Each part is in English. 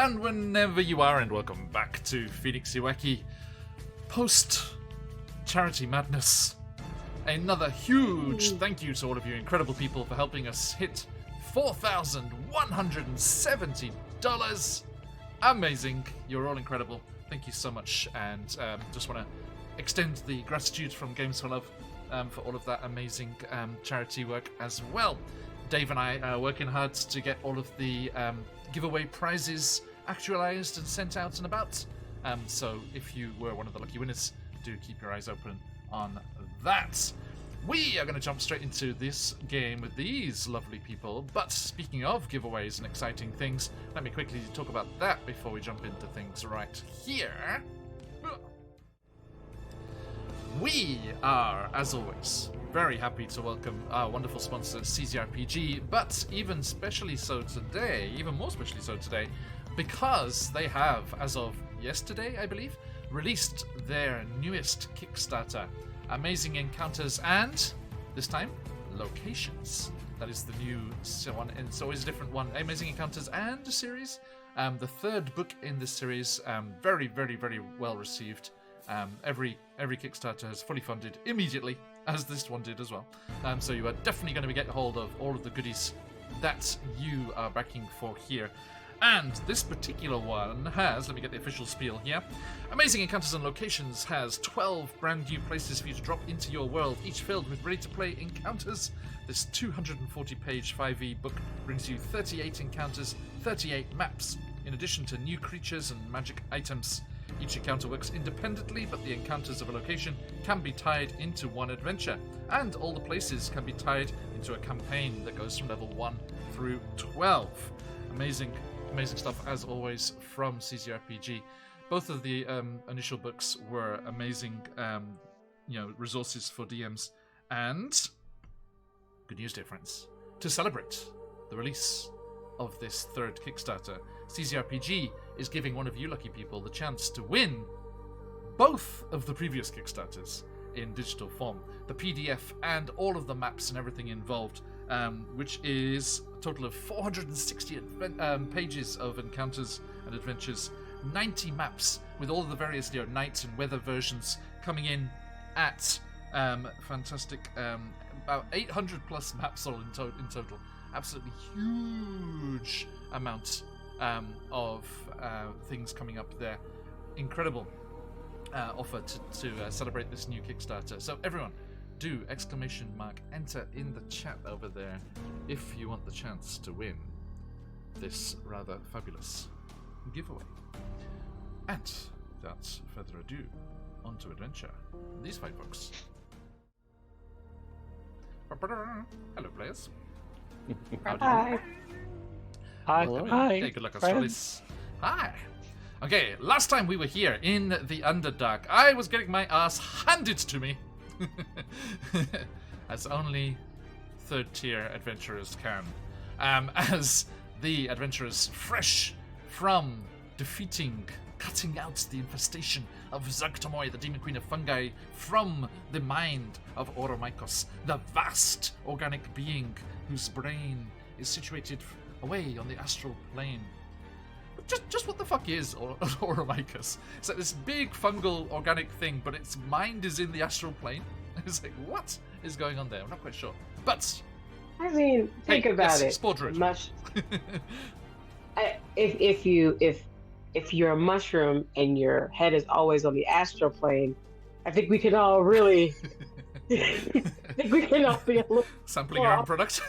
and whenever you are, and welcome back to QuestJunkiesUK post-charity madness. Another huge thank you to all of you incredible people for helping us hit $4,170. Amazing. You're all incredible. Thank you so much, and just want to extend the gratitude from Games for Love for all of that amazing charity work as well. Dave and I are working hard to get all of the giveaway prizes actualized and sent out and about. So if you were one of the lucky winners, do keep your eyes open on that. We are going to jump straight into this game with these lovely people. But speaking of giveaways and exciting things, let me quickly talk about that before we jump into things right here. We are, as always, very happy to welcome our wonderful sponsor, CZRPG, but even more especially so today, because they have, as of yesterday, I believe, released their newest Kickstarter, Amazing Encounters and, this time, Locations. That is the new one, and it's always a different one. Amazing Encounters and a series. The third book in this series, very, very, very well received. Every Kickstarter has fully funded immediately, as this one did as well. So you are definitely going to be getting hold of all of the goodies that you are backing for here. And this particular one has, let me get the official spiel here, Amazing Encounters and Locations has 12 brand new places for you to drop into your world, each filled with ready-to-play encounters. This 240-page 5e book brings you 38 encounters, 38 maps, in addition to new creatures and magic items. Each encounter works independently, but the encounters of a location can be tied into one adventure, and all the places can be tied into a campaign that goes from level 1 through 12. Amazing stuff, as always, from CZRPG. Both of the initial books were amazing, resources for DMs, and good news, dear friends, to celebrate the release of this third Kickstarter, CZRPG is giving one of you lucky people the chance to win both of the previous Kickstarters in digital form, the PDF and all of the maps and everything involved, which is a total of 460 pages of encounters and adventures, 90 maps with all of the various night and weather versions coming in at fantastic, about 800 plus maps all in total. Absolutely huge amount of things coming up there. Incredible offer to celebrate this new Kickstarter. So everyone, do ! Enter in the chat over there if you want the chance to win this rather fabulous giveaway. And without further ado, on to adventure. These five books. Hello, players. Hi. Hi. Hi. Okay, good luck, Australis. Hi. Okay, last time we were here in the Underdark, I was getting my ass handed to me. As only third-tier adventurers can. As the adventurers fresh from cutting out the infestation of Zugtomoy, the demon queen of fungi, from the mind of Oromikos, the vast organic being whose brain is situated away on the astral plane. Just what the fuck is Oromikos? It's like this big fungal organic thing, but its mind is in the astral plane. It's like, what is going on there? I'm not quite sure. But I mean, think about it. Spore druid. If you're a mushroom and your head is always on the astral plane, I think we can all really. I think we can all be a little sampling our own product.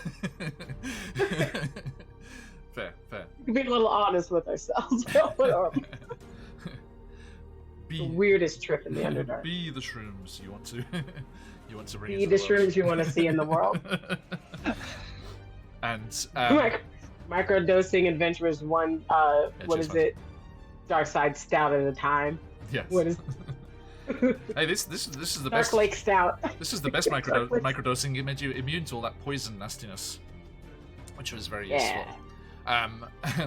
Fair. Be a little honest with ourselves. The weirdest trip in the Underdark. Be the shrooms you want to bring. Be the shrooms you want to see in the world. And microdosing adventurers one. What is it? Dark Side Stout at a time. Yes. What is? Hey, this is the Dark best. Lake Stout. This is the best microdosing. It made you immune to all that poison nastiness, which was very useful.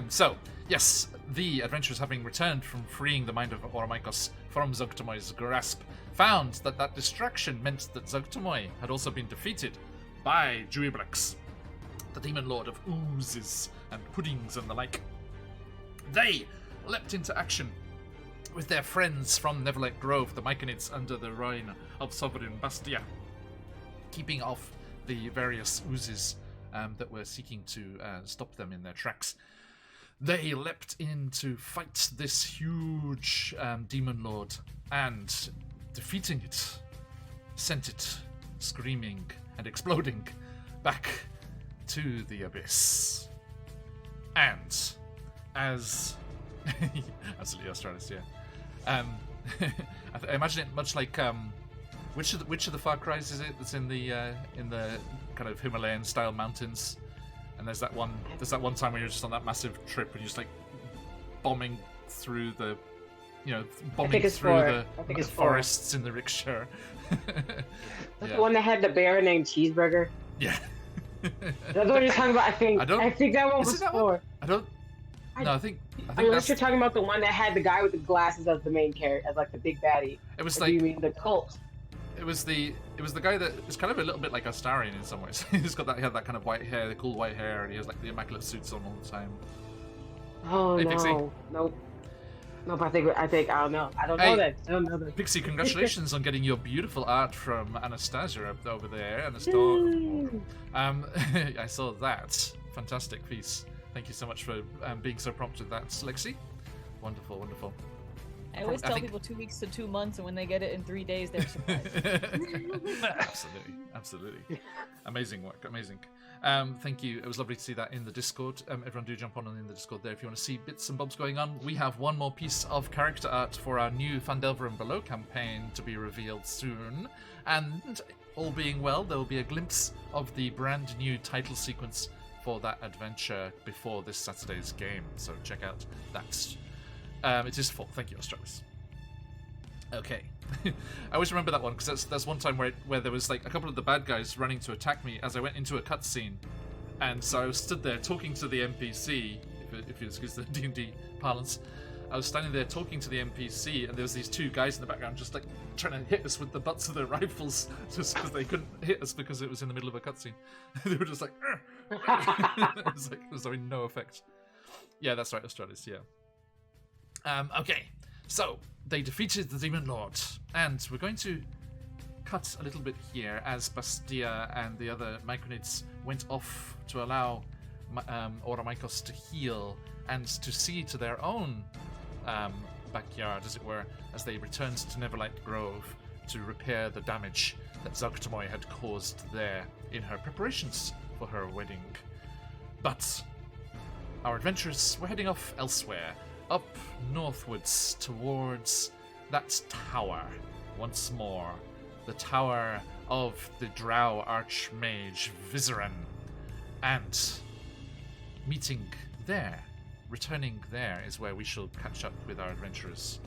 So, yes, the adventurers, having returned from freeing the mind of Oromikos from Zugtomoy's grasp, found that distraction meant that Zugtomoy had also been defeated by Juibrex, the demon lord of oozes and puddings and the like. They leapt into action with their friends from Neverlight Grove, the Myconids under the reign of Sovereign Bastia, keeping off the various oozes that were seeking to stop them in their tracks. They leapt in to fight this huge demon lord, and defeating it, sent it screaming and exploding back to the abyss. And as absolutely Australis, yeah. I imagine it much like which of the Far Cries is it that's in the kind of Himalayan style mountains? And there's that one time where you're just on that massive trip and you're just like bombing through the forests in the rickshaw. That's the one that had the bear named Cheeseburger. Yeah. That's what you're talking about. I think that one was four. I think unless you're talking about the one that had the guy with the glasses as the main character, as like the big baddie. It was like, you mean the cult? It was the guy that is kind of a little bit like Astarion in some ways. He had that kind of white hair, the cool white hair, and he has like the immaculate suits on all the time. Oh hey, no, Pixie. Nope. I think I don't know. I don't know that. Pixie, congratulations on getting your beautiful art from Anastasia up over there, Anastasia. I saw that fantastic piece. Thank you so much for being so prompt with that, Lexi. Wonderful, wonderful. I always tell people 2 weeks to 2 months, and when they get it in 3 days, they're surprised. Absolutely. Amazing work, amazing. Thank you. It was lovely to see that in the Discord. Everyone do jump on in the Discord there if you want to see bits and bobs going on. We have one more piece of character art for our new Fandelver and Below campaign to be revealed soon. And all being well, there will be a glimpse of the brand new title sequence for that adventure before this Saturday's game. So check out that. It is full. Thank you, Australis. Okay. I always remember that one because that's one time where there was like a couple of the bad guys running to attack me as I went into a cutscene, and so I was stood there talking to the NPC. If you excuse the D&D parlance, I was standing there talking to the NPC, and there was these two guys in the background just like trying to hit us with the butts of their rifles, just because they couldn't hit us because it was in the middle of a cutscene. They were just like, it was having no effect. Yeah, that's right, Australis. Yeah. Okay, so they defeated the Demon Lord, and we're going to cut a little bit here as Bastia and the other Myconids went off to allow Oromykos to heal and to see to their own backyard, as it were, as they returned to Neverlight Grove to repair the damage that Zogtomoy had caused there in her preparations for her wedding. But our adventurers were heading off elsewhere, up northwards towards that tower once more. The tower of the Drow Archmage Vizeran. And meeting there, returning there, is where we shall catch up with our adventurers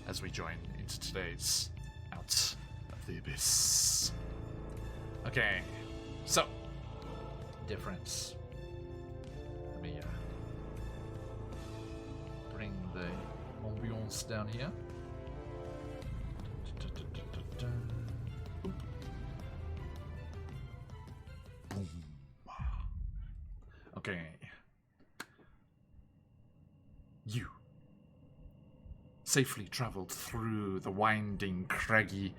as we join into today's Out of the Abyss. Okay, so, difference. Let me bring the ambiance down here. Okay. You safely travelled through the winding, craggy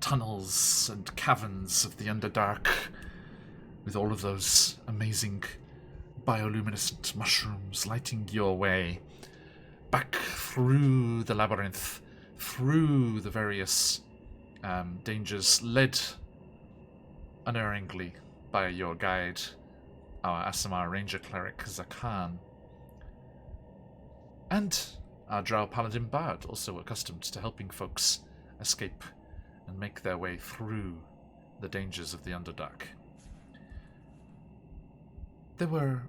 tunnels and caverns of the Underdark with all of those amazing bioluminescent mushrooms lighting your way back through the labyrinth, through the various dangers, led unerringly by your guide, our Asimar Ranger Cleric Zakan, and our Drow Paladin Bard, also accustomed to helping folks escape and make their way through the dangers of the Underdark. There were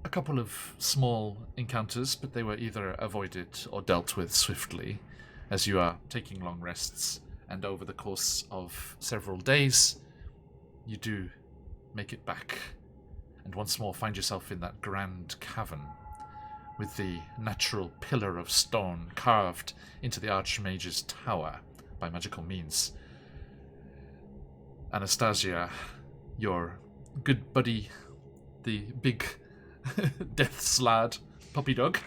a couple of small encounters, but they were either avoided or dealt with swiftly, as you are taking long rests, and over the course of several days, you do make it back, and once more find yourself in that grand cavern, with the natural pillar of stone carved into the Archmage's tower by magical means. Anastasia, your good buddy, the big death's lad, puppy dog.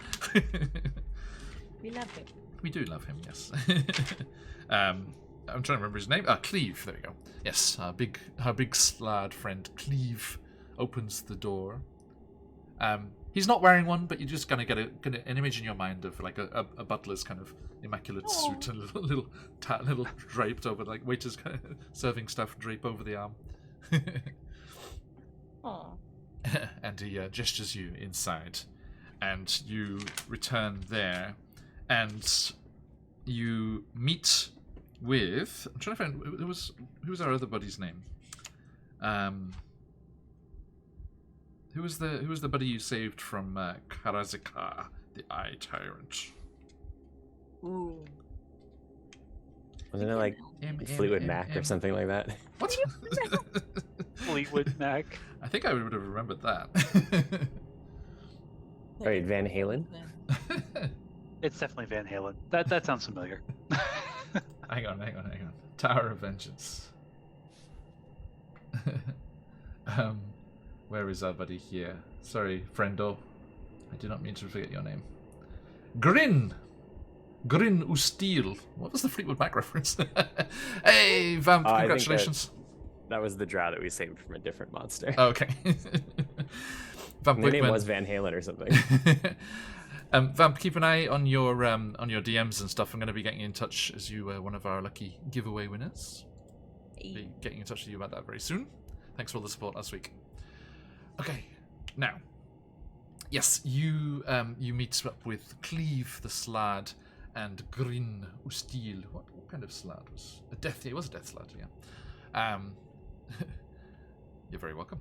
We love him. We do love him, yes. I'm trying to remember his name. Cleve. There we go. Yes, our big slad friend Cleve opens the door. He's not wearing one, but you're just gonna get an image in your mind of like a butler's kind of immaculate suit and a little draped over, like waiters kind of serving stuff drape over the arm. Aww. And he gestures you inside, and you return there, and you meet with. I'm trying to find who was our other buddy's name. Who was the buddy you saved from Karazika, the Eye Tyrant? Ooh. Wasn't it like Fleetwood Mac or something like that? What? Fleetwood Mac. I think I would have remembered that. Wait, Van Halen? It's definitely Van Halen. That sounds familiar. Hang on. Tower of Vengeance. Where is our buddy here? Sorry, friendo. I do not mean to forget your name. Grin Ustil. What was the Fleetwood Mac reference? Hey, Vamp, congratulations. That was the drow that we saved from a different monster. Okay. Vamp, His name was Van Halen or something. Vamp, keep an eye on your DMs and stuff. I'm going to be getting in touch as you one of our lucky giveaway winners. Be getting in touch with you about that very soon. Thanks for all the support last week. Okay, now, yes, you meet up with Cleve the Slad and Grin Ustil. What kind of slad was a death? It was a death slad, yeah. You're very welcome.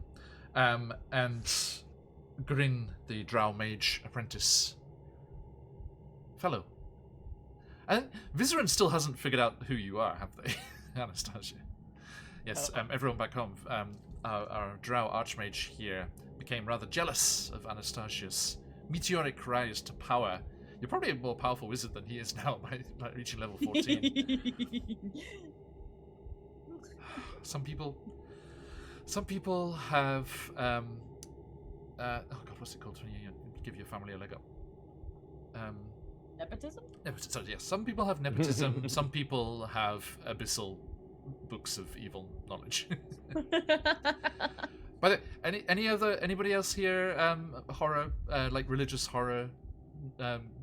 And Grin, the Drow Mage apprentice fellow. And Vizeran still hasn't figured out who you are, have they, Anastasia? Yes, everyone back home. Our Drow Archmage here became rather jealous of Anastasia's meteoric rise to power. You're probably a more powerful wizard than he is now by reaching level 14. Some people have oh god, what's it called when you give your family a leg up? Nepotism? Nepotism. Yes, some people have nepotism. Some people have abyssal books of evil knowledge. But anybody else here horror, like religious horror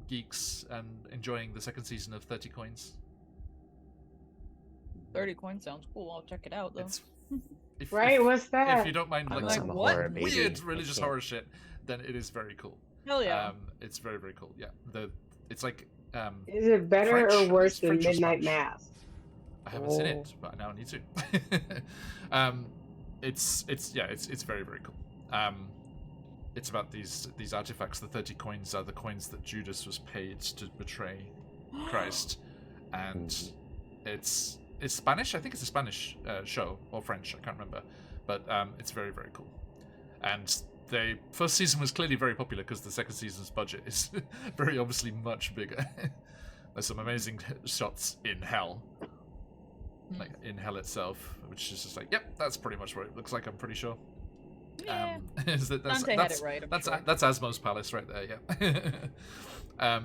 geeks and enjoying the second season of 30 Coins? 30 coins sounds cool. I'll check it out though. What's that? If you don't mind like some what? weird religious horror shit, then it is very cool. Hell yeah. It's very, very cool. Yeah. It's like is it better French, or worse than French Midnight Mass? I haven't seen it, but now I need to. It's very, very cool. It's about these artifacts. The 30 coins are the coins that Judas was paid to betray Christ, and it's Spanish. I think it's a Spanish show or French. I can't remember, but it's very, very cool. And the first season was clearly very popular because the second season's budget is very obviously much bigger. There's some amazing shots in hell. Like in hell itself, which is just like, yep, that's pretty much what it looks like. I'm pretty sure. Yeah. Dante had it right. That's sure. That's Asmo's palace right there. Yeah.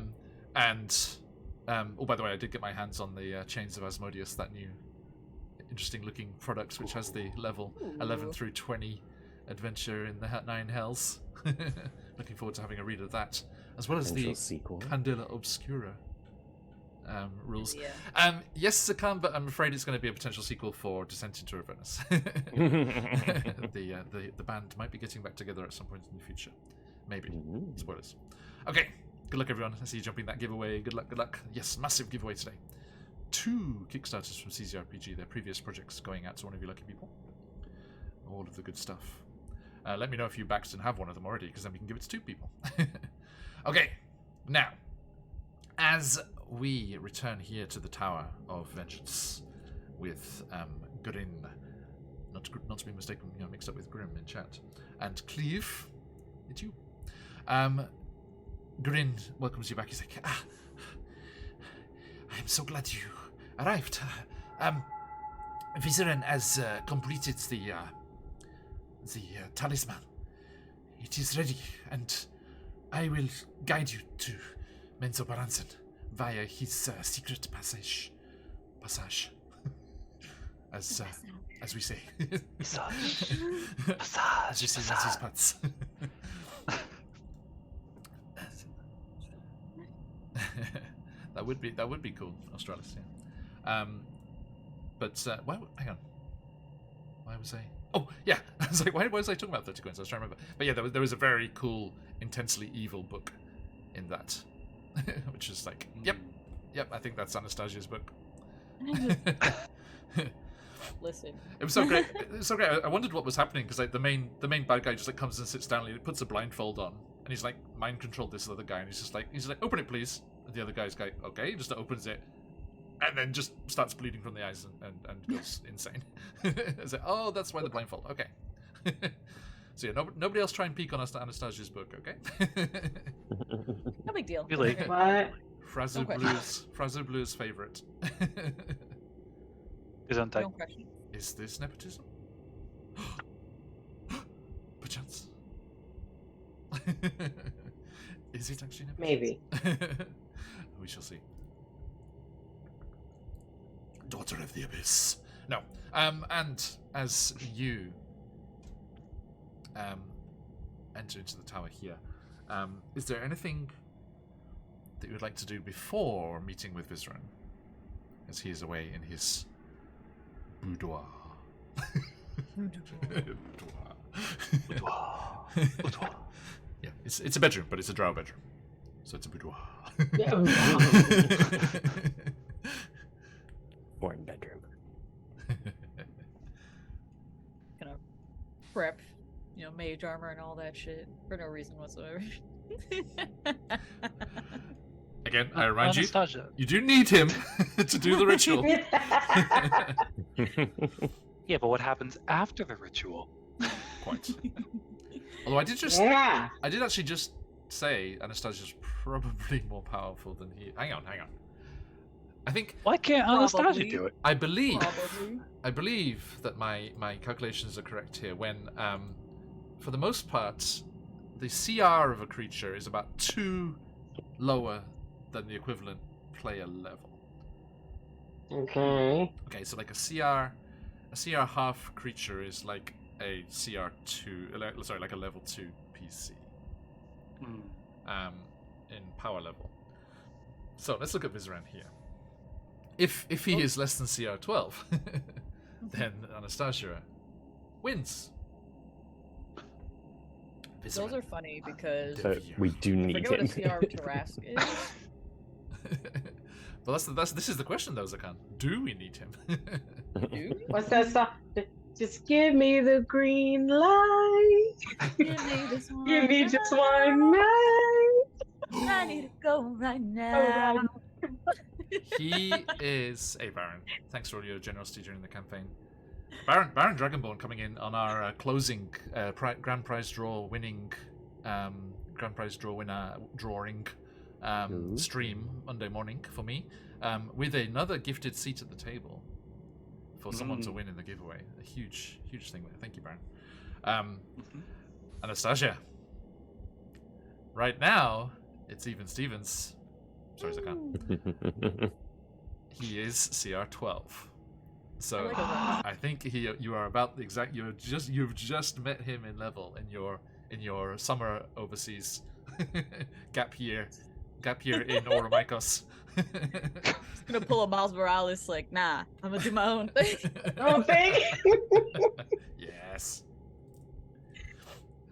Oh, by the way, I did get my hands on the Chains of Asmodeus, that new, interesting-looking product, which has the level 11 through 20 adventure in the 9 Hells. Looking forward to having a read of that, as well as the sequel. Candela Obscura rules. Yeah. Yes, Sakan, but I'm afraid it's going to be a potential sequel for Descent into Avernus. The band might be getting back together at some point in the future. Maybe. Spoilers. Okay. Good luck, everyone. I see you jumping that giveaway. Good luck, good luck. Yes, massive giveaway today. 2 Kickstarters from CZRPG, their previous projects, going out to one of you lucky people. All of the good stuff. Let me know if you backed and have one of them already, because then we can give it to 2 people. Okay. Now, as we return here to the Tower of Vengeance with Grin, not to be mistaken, mixed up with Grim in chat, and Cleve, it's you. Grin welcomes you back. He's like, I'm so glad you arrived. Vizeran has completed the talisman. It is ready, and I will guide you to Menzo Baranzen via his secret passage. As we say. Passage. As you say, that's his putts. That would be cool, Australis. Yeah. Hang on. Why was I? Oh yeah, I was like, why was I talking about 30 coins? I was trying to remember. But yeah, there was a very cool, intensely evil book in that, which is like, yep. I think that's Anastasia's book. Listen. It was so great. It was so great. I wondered what was happening because like the main bad guy just like comes and sits down and he puts a blindfold on and he's like mind controlled this other guy and he's like open it please, and the other guy's like okay, just opens it and then just starts bleeding from the eyes and goes insane. It's like, oh, that's why the blindfold. Okay. So yeah, nobody else try and peek on Anastasia's book, okay? No big deal. Really? What? Frazu Blue's favorite. Is Untitled. No question. Is this nepotism? Perchance. Is it actually nepotism? Maybe. We shall see. Daughter of the Abyss. No. And as you enter into the tower here, is there anything that you would like to do before meeting with Vizran? As he is away in his boudoir. Boudoir. Yeah, it's a bedroom, but it's a drow bedroom. So it's a boudoir. Born bedroom. Gonna prep, mage armor and all that shit for no reason whatsoever. Again, I remind you, Anastasia. you do need him to do the ritual. Yeah, but what happens after the ritual? Quite. Although I did actually just say Anastasia's probably more powerful than he. Hang on. I think. Why can't Anastasia do it? I believe that my calculations are correct here. When, for the most part, the CR of a creature is about 2 lower than the equivalent player level. Okay. Okay, so like a CR half creature is like a CR2, like a level 2 PC. In power level. So let's look at Vizran here. If he is less than CR12, then Anastasia wins. Those are funny because So we do I need forget what him. a CR Tarask is. Well, this is the question though, Zakan. Do we need him? Do we? What's that song? Just give me the green light. Give me this one. Give me just one night. I need to go right now. He is a Baron. Thanks for all your generosity during the campaign. Baron Dragonborn coming in on our closing grand prize draw winning grand prize draw winner drawing stream Monday morning for me, with another gifted seat at the table for someone to win in the giveaway. A huge thing there. Thank you, Baron. Anastasia. Right now, it's even Stevens. Sorry, Zakan. He is CR12. So I think you are about the exact. You've just met him in level in your summer overseas gap year in Oromikos. He's gonna pull a Miles Morales like, nah, I'm gonna do my own thing. Oh, thank Yes.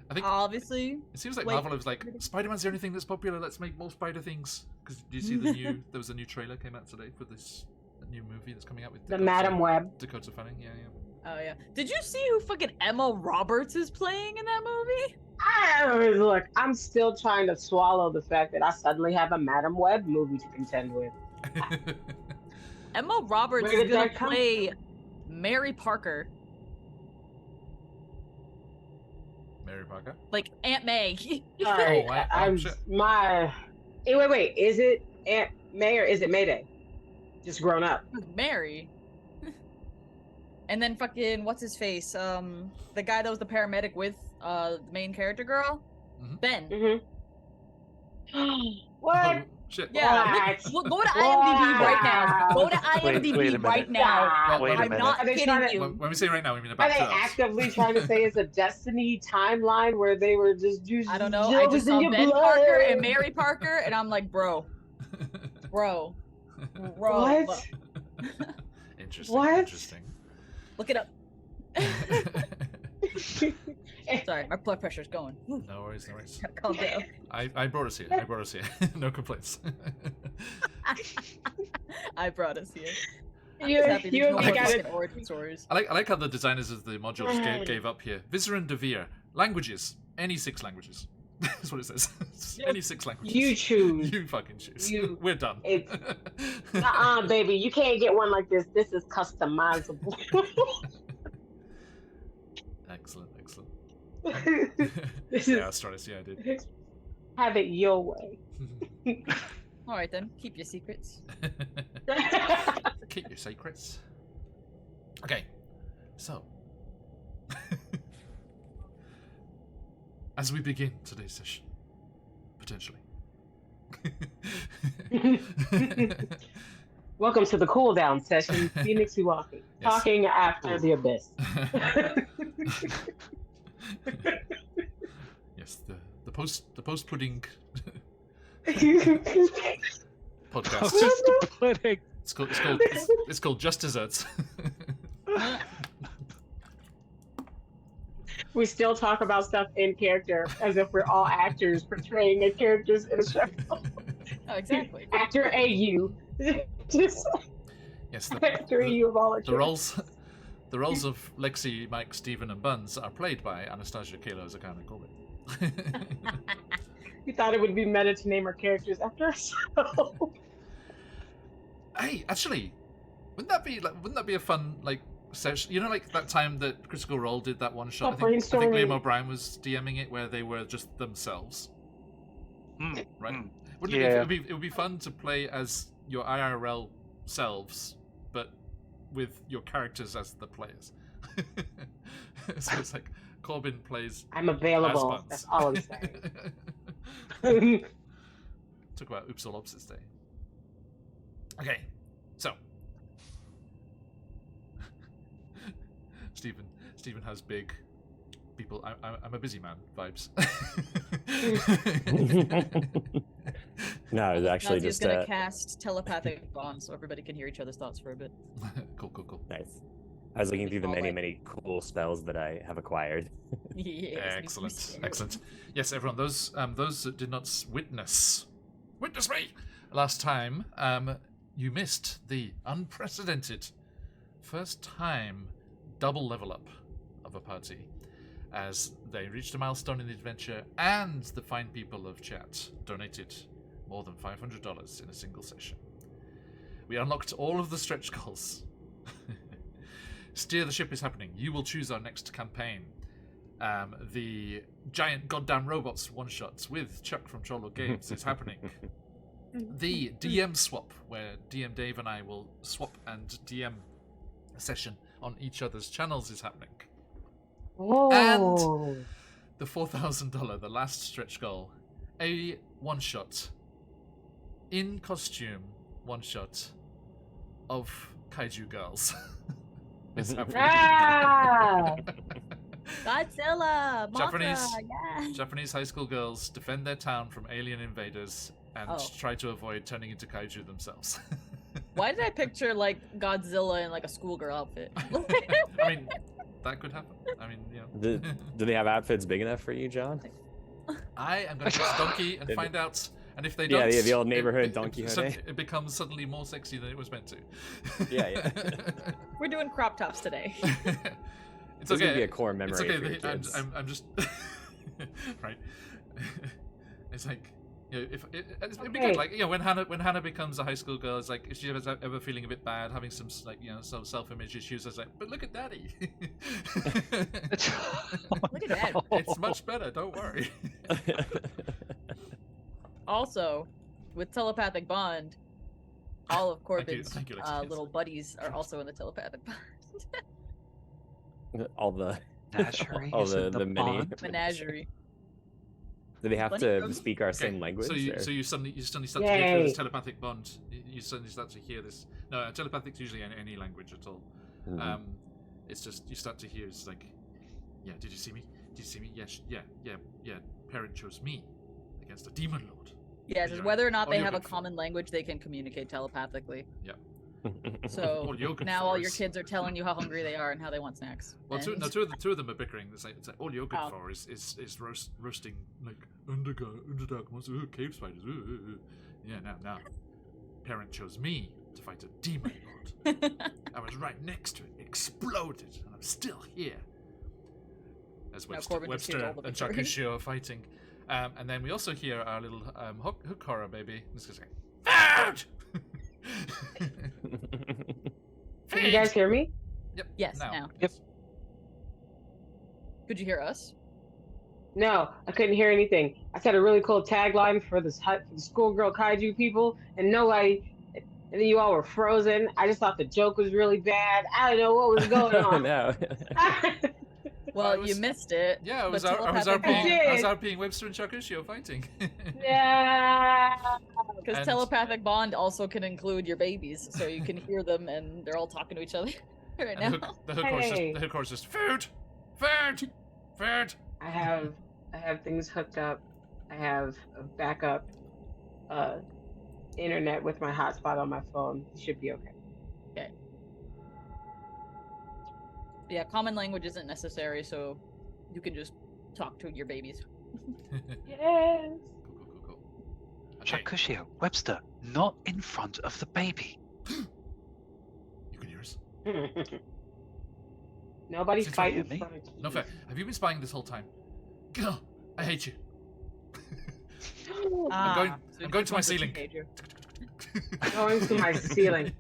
I think Obviously. it seems like Marvel was like, Spider-Man's the only thing that's popular. Let's make more Spider things. Because do you see there was a new trailer came out today for this new movie that's coming out with the Madam Web. Dakota Fanning. Yeah. Oh yeah. Did you see who fucking Emma Roberts is playing in that movie? Look, I'm still trying to swallow the fact that I suddenly have a Madam Web movie to contend with. Emma Roberts is gonna play Mary Parker. Mary Parker? Like Aunt May. Alright, Wait, is it Aunt May or is it Mayday? Just grown up. Mary. And then fucking what's his face? The guy that was the paramedic with the main character girl? Ben. What? Oh, shit. Yeah, go to IMDb right now. Go to IMDb right now. Wait a I'm minute. not Are they kidding trying to- you. When we say right now, we mean Are about they 2 hours. actively trying to say it's a Destiny timeline where they were just using I don't know. I just saw in your Ben blood? Parker and Mary Parker, and I'm like, bro. What? Interesting. What? Interesting. Look it up. Sorry, my blood pressure's going. Whew. No worries, no worries. Calm down. I brought us here. No complaints. I brought us here. I'm You- just happy you there's no have more got fucking it. origin stories. I like how the designers of the modules gave up here. Vizerin Devere. Languages. Any 6 languages. That's what it says. Any 6 languages. You choose. You fucking choose. You- We're done. It's baby, you can't get one like this. This is customizable. Excellent, excellent. This Yeah, is Stratus, yeah, I did. have it your way. All right then, keep your secrets. Keep your secrets. Okay, so as we begin today's session, potentially. Welcome to the cool down session, Phoenix Uwaki. Yes. Talking after the abyss. Yes, the post pudding podcast. Just pudding. It's called Just Desserts. We still talk about stuff in character as if we're all actors portraying a characters in a show. Oh, exactly. Actor AU. Just Yes, actor AU of all our the roles of Lexi, Mike, Stephen, and Buns are played by Anastasia, Kayla, Zakana, and Corbin. We thought it would be meta to name our characters after our show. Hey, actually, wouldn't that be a fun session? You know, like that time that Critical Role did that one shot. I think Liam O'Brien was DMing it where they were just themselves. Right? Wouldn't it would be fun to play as your IRL selves, but with your characters as the players. So it's like Corbin plays. I'm available. as Buns. That's all I'm saying. Talk about Oops All Opposites Day. Okay, so Stephen has big people. I'm a busy man vibes. No, I was actually Nazi's just gonna cast telepathic bond so everybody can hear each other's thoughts for a bit. Cool. nice. I was looking through the many cool spells that I have acquired. Yes, Excellent. Yes, everyone. Those that did not witness me last time. You missed the unprecedented first time double level up of a party as they reached a milestone in the adventure, and the fine people of chat donated more than $500 in a single session. We unlocked all of the stretch goals. Steer the Ship is happening. You will choose our next campaign. The giant goddamn robots one-shots with Chuck from Trollo Games is happening. The DM swap, where DM Dave and I will swap and DM a session on each other's channels, is happening. Oh. And the $4,000, the last stretch goal, a one-shot, in costume one-shot of kaiju girls. Is happening. Ah! Godzilla! Mothra! Yeah! Japanese high school girls defend their town from alien invaders and Oh. try to avoid turning into kaiju themselves. Why did I picture Godzilla in a schoolgirl outfit? I mean, that could happen. I mean, you know. Do they have outfits big enough for you, John? I am going to press donkey and find out. And if they don't, Yeah, the old neighborhood donkey hood. It becomes suddenly more sexy than it was meant to. Yeah. We're doing crop tops today. It's This okay. could be a core memory. It's okay. For your kids. I'm just right. It's like, you know, it'd be good. Like, you know, when Hannah becomes a high school girl, it's like if she was ever feeling a bit bad, having some some self-image issues, it's like, but look at Daddy. Look at that. It's much better. Don't worry. Also, with telepathic bond, all of Thank you, Corbin's Lexi. little buddies are also in the telepathic bond. all the Menagerie all is in the mini bond? Menagerie. Do they have to speak our same language? So you suddenly start to hear this telepathic bond. You suddenly start to hear this. No, telepathic usually any language at all. Mm-hmm. It's just you start to hear. It's like, yeah. Did you see me? Did you see me? Yeah. Parent chose me against a demon lord. Yes, it's whether or not they have a common language, they can communicate telepathically. Yeah. So now all your kids are telling you how hungry they are and how they want snacks. Well, two of them are bickering. It's like all you're good for is roasting like underdark monsters, cave spiders. Yeah, now. Parent chose me to fight a demon lord. I was right next to it, exploded, and I'm still here. As Webster and Chakusho are fighting. And then we also hear our little hook horror baby. This goes like, food! Can you guys hear me? Yep. Yes, now. Yep. Could you hear us? No, I couldn't hear anything. I said a really cool tagline for the schoolgirl kaiju people, and then you all were frozen. I just thought the joke was really bad. I don't know what was going on. No. Well, you missed it. Yeah, I was RPing Webster and Chakusho fighting. Yeah. Because telepathic bond also can include your babies, so you can hear them and they're all talking to each other right now. The hook horse just food. I have things hooked up. I have a backup internet with my hotspot on my phone. It should be okay. Okay. Yeah, common language isn't necessary, so you can just talk to your babies. Yes. Cool. Okay. Chakusho, Webster, not in front of the baby. You can hear us. Nobody's fighting me. No fair. Have you been spying this whole time? Girl, I hate you. I'm going to my ceiling. Going to my ceiling.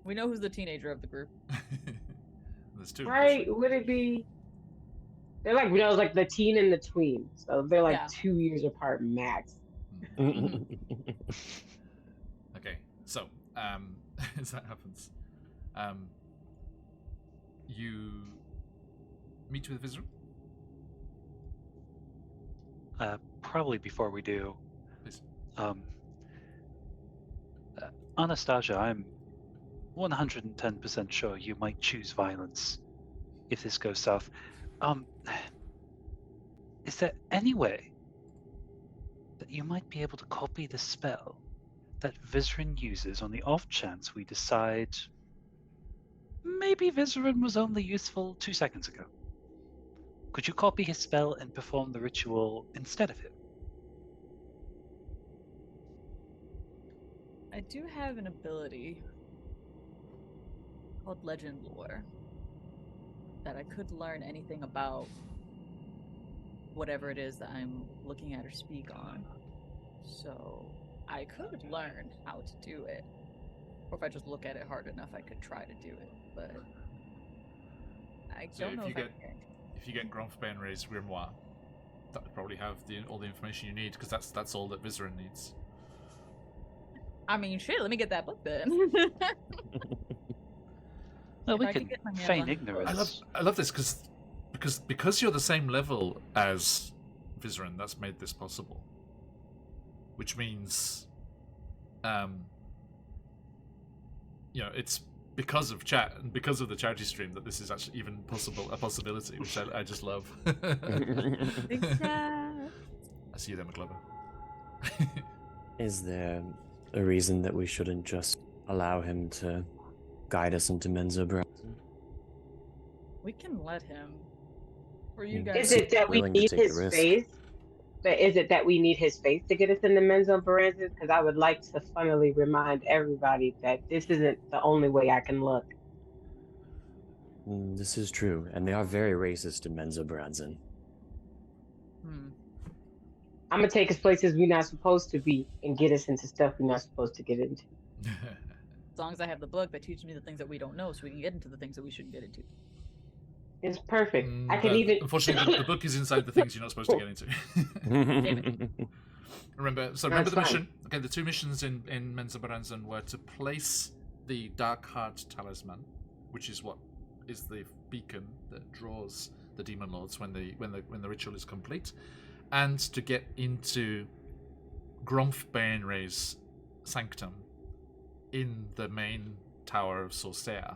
We know who's the teenager of the group. There's two. Right? Would it be? They're like, it was like the teen and the tween, so they're like 2 years apart max. Okay, so as that happens, you meet with Vizru. Probably before we do. Please. Anastasia, I'm 110% sure you might choose violence if this goes south. Is there any way that you might be able to copy the spell that Vizrin uses on the off chance we decide maybe Vizrin was only useful 2 seconds ago? Could you copy his spell and perform the ritual instead of him? I do have an ability called Legend Lore that I could learn anything about whatever it is that I'm looking at or speak on. So I could learn how to do it. Or if I just look at it hard enough, I could try to do it. But I don't know if I can. If you get Gromfbenre's Grimoire, that would probably have all the information you need, because that's all that Vizrin needs. I mean, shit, let me get that book then. Well, we can feign ignorance. I love this because you're the same level as Vizrin. That's made this possible, which means, it's because of chat and because of the charity stream that this is actually even a possibility, which I just love. I see you there, McLover. Is there a reason that we shouldn't just allow him to guide us into Menzoberranzan? We can let him. Or you guys. Is it that we need his face? But is it that we need his face to get us into Menzoberranzan? Because I would like to funnily remind everybody that this isn't the only way I can look. This is true, and they are very racist in Menzoberranzan. I'm gonna take us places we're not supposed to be and get us into stuff we're not supposed to get into. As long as I have the book that teaches me the things that we don't know, so we can get into the things that we shouldn't get into. It's perfect. I can even. Unfortunately, the book is inside the things you're not supposed to get into. Remember the mission. Okay, the two missions in Menzoberranzan were to place the Dark Heart Talisman, which is what is the beacon that draws the demon lords when the ritual is complete, and to get into Grumph Bainray's sanctum in the main tower of Sorcea.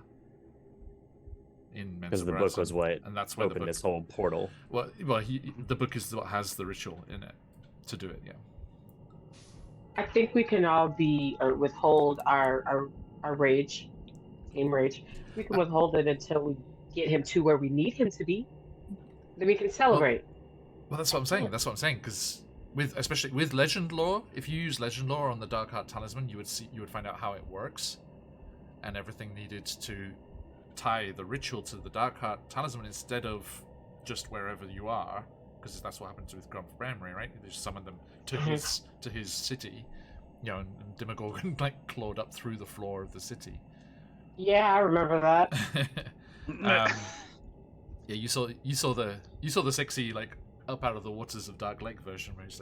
In Because the book was what and that's where opened this whole portal. Well, the book is what has the ritual in it to do it. Yeah. I think we can all withhold our rage, game rage. We can withhold it until we get him to where we need him to be. Then we can celebrate. Well, that's what I'm saying. That's what I'm saying. Because especially with legend lore, if you use legend lore on the Dark Heart Talisman, you would find out how it works, and everything needed to tie the ritual to the Dark Heart Talisman instead of just wherever you are, because that's what happens with Grumph Bainray, right? They just summon them to his city, and Demogorgon clawed up through the floor of the city. Yeah, I remember that. Yeah, you saw the sexy up out of the waters of Dark Lake version where it's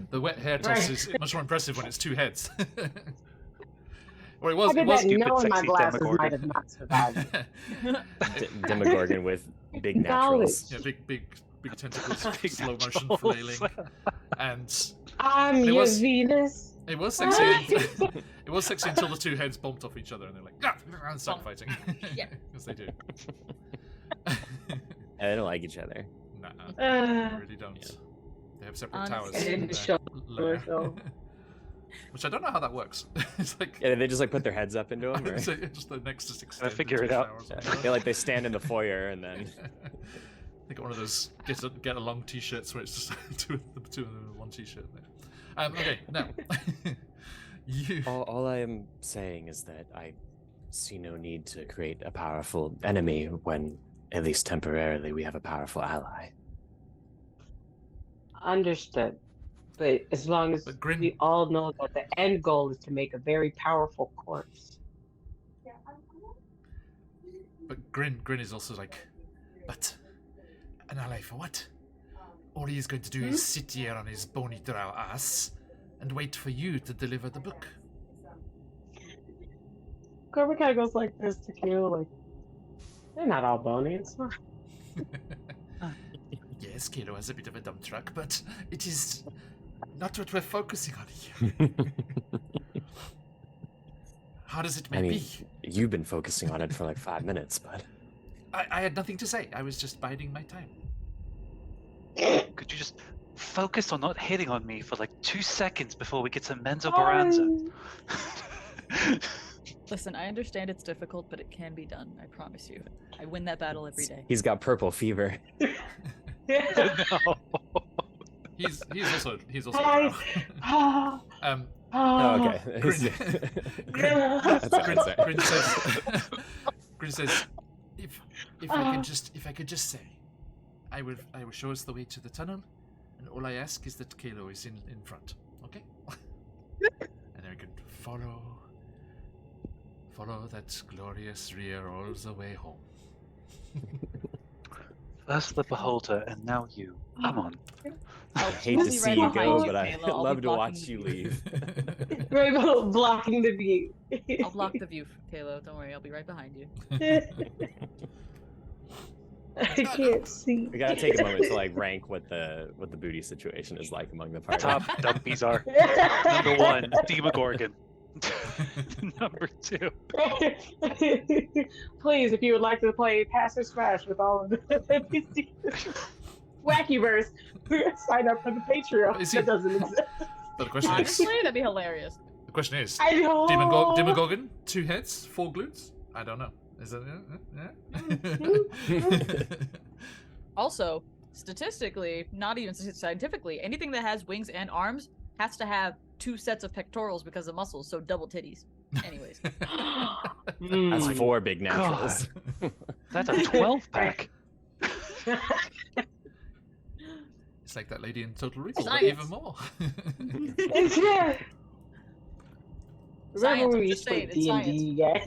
the wet hair toss is much more impressive when it's two heads. Or it was knowing my glasses might have not survived. Demogorgon with big naturals. Yeah, big tentacles, big slow motion flailing, and I'm your Venus. It was sexy. It was sexy until the two heads bumped off each other, and they're like, and start fighting. Yeah, because they do. They don't like each other. Nah, they really don't. Yeah. They have separate towers. Which I don't know how that works. It's they just put their heads up into them. Right? Just the Nexus extended. I figure it out. Yeah, they stand in the foyer and then. They got one of those get along T-shirts where it's just two of them in one T-shirt. Okay, now All I am saying is that I see no need to create a powerful enemy when, at least temporarily, we have a powerful ally. Understood. But as long as we all know that the end goal is to make a very powerful corpse. But Grin is also but an ally for what? All he is going to do is sit here on his bony drow ass and wait for you to deliver the book. Corbin kind of goes like this to Kilo, they're not all bony, it's fine. Yes, Kilo has a bit of a dump truck, but it is not what we're focusing on here. How does it be? You've been focusing on it for 5 minutes, but... I had nothing to say. I was just biding my time. Could you just focus on not hitting on me for 2 seconds before we get to Menzo Baranza? Listen, I understand it's difficult, but it can be done. I promise you. I win that battle every day. He's got purple fever. No. He's also okay. Grin says, if I could just say, I will show us the way to the tunnel, and all I ask is that Kalo is in front, okay? And then we can follow that glorious rear all the way home. First the beholder, and now you. Come on. I hate to see you go, but I love to watch you leave. Rainbow blocking the view. I'll block the view, Kalo. Don't worry, I'll be right behind you. I can't see. We gotta take a moment to rank what the booty situation is like among the party. Top dumpies are number 1, Demogorgon. Number 2. Please, if you would like to play Pass or Smash with all of the NPCs, Wackyverse, sign up for the Patreon. That doesn't exist. But the question Honestly, that'd be hilarious. The question is, I know. Demogorgon, 2 heads, 4 glutes? I don't know. Is that yeah? Also, statistically, not even scientifically, anything that has wings and arms has to have 2 sets of pectorals because of muscles, so double titties. Anyways. That's 4 big naturals. That's a 12-pack. It's like that lady in Total Recall, but Science. even more. It's here. Science, Remember I'm we just used to play saying, it's D&D, yeah?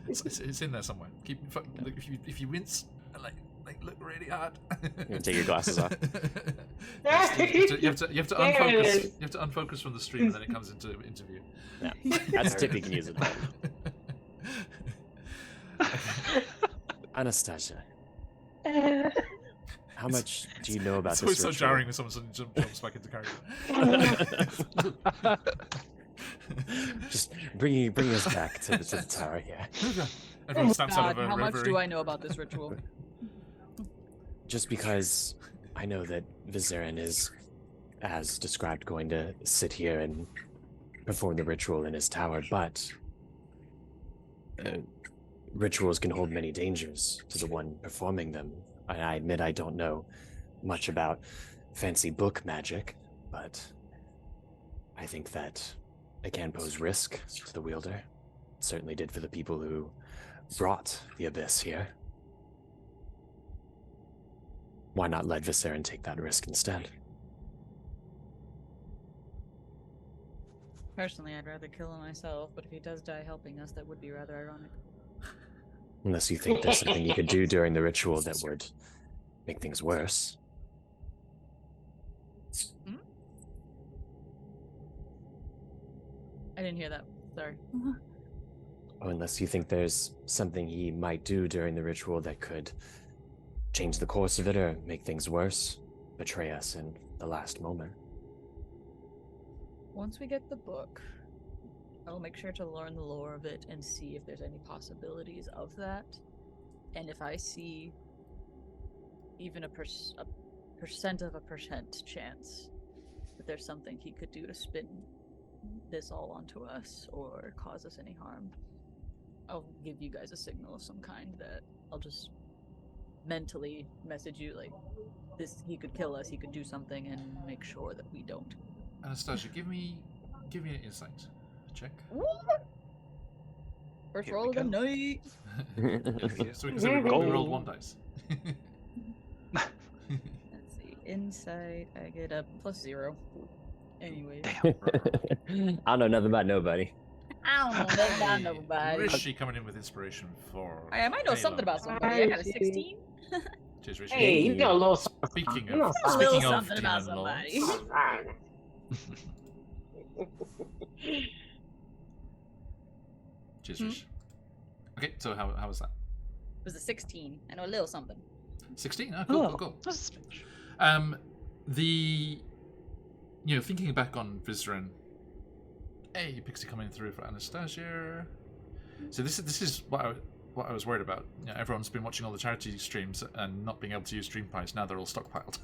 It's in there somewhere. If you wince, look really hard. You take your glasses off. You have to unfocus. You have to unfocus from the stream, and then it comes into view. Yeah, that's a tip you can use it. Okay. Anastasia, How much do you know about It's this always so ritual? jarring when someone suddenly jumps back into character. Just bringing us back to the tower here. Everyone snaps out God, of a how much reverie. do I know about this ritual? Just because I know that Vizerin is, as described, going to sit here and perform the ritual in his tower, but rituals can hold many dangers to the one performing them. And I admit I don't know much about fancy book magic, but I think that it can pose risk to the wielder. It certainly did for the people who brought the Abyss here. Why not let Vizerin take that risk instead? Personally, I'd rather kill him myself, but if he does die helping us, that would be rather ironic. Unless you think there's something you could do during the ritual that would make things worse. I didn't hear that. Sorry. Oh, unless you think there's something he might do during the ritual that could change the course of it or make things worse, betray us in the last moment. Once we get the book, I'll make sure to learn the lore of it and see if there's any possibilities of that. And if I see even a percent of a percent chance that there's something he could do to spin this all onto us or cause us any harm, I'll give you guys a signal of some kind that I'll just mentally message you like, this, he could kill us, he could do something, and make sure that we don't. Anastasia, give me an insight check. First Here roll we of the go. night. So we rolled one dice. Let's see. Insight, I get a +0. Anyways. I know nothing about nobody. I don't know nothing about nobody. Rishi coming in with inspiration for. I might know something about somebody. I got a 16. Cheers, Rishi. Hey, you know a little something. Speaking You know of something. A little speaking of something about demon somebody. lords. Cheers, Rishi. Okay, so how was that? It was a 16. I know a little something. 16. Oh, cool. That's a smidge. Thinking back on Vizerin. Hey, Pixie coming through for Anastasia. So this is what I was worried about. You know, everyone's been watching all the charity streams and not being able to use Stream Pies. Now they're all stockpiled.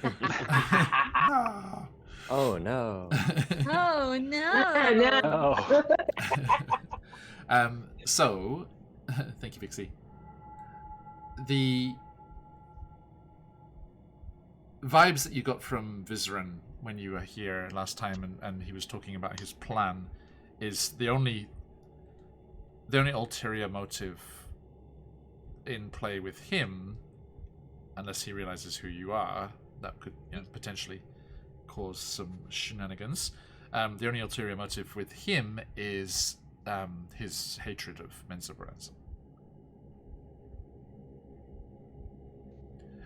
No. Oh no. Oh no! Oh. So, thank you, Pixie. The vibes that you got from Vizerin when you were here last time and he was talking about his plan is the only ulterior motive in play with him, unless he realizes who you are, that could potentially cause some shenanigans. The only ulterior motive with him is his hatred of Mensa Baranza.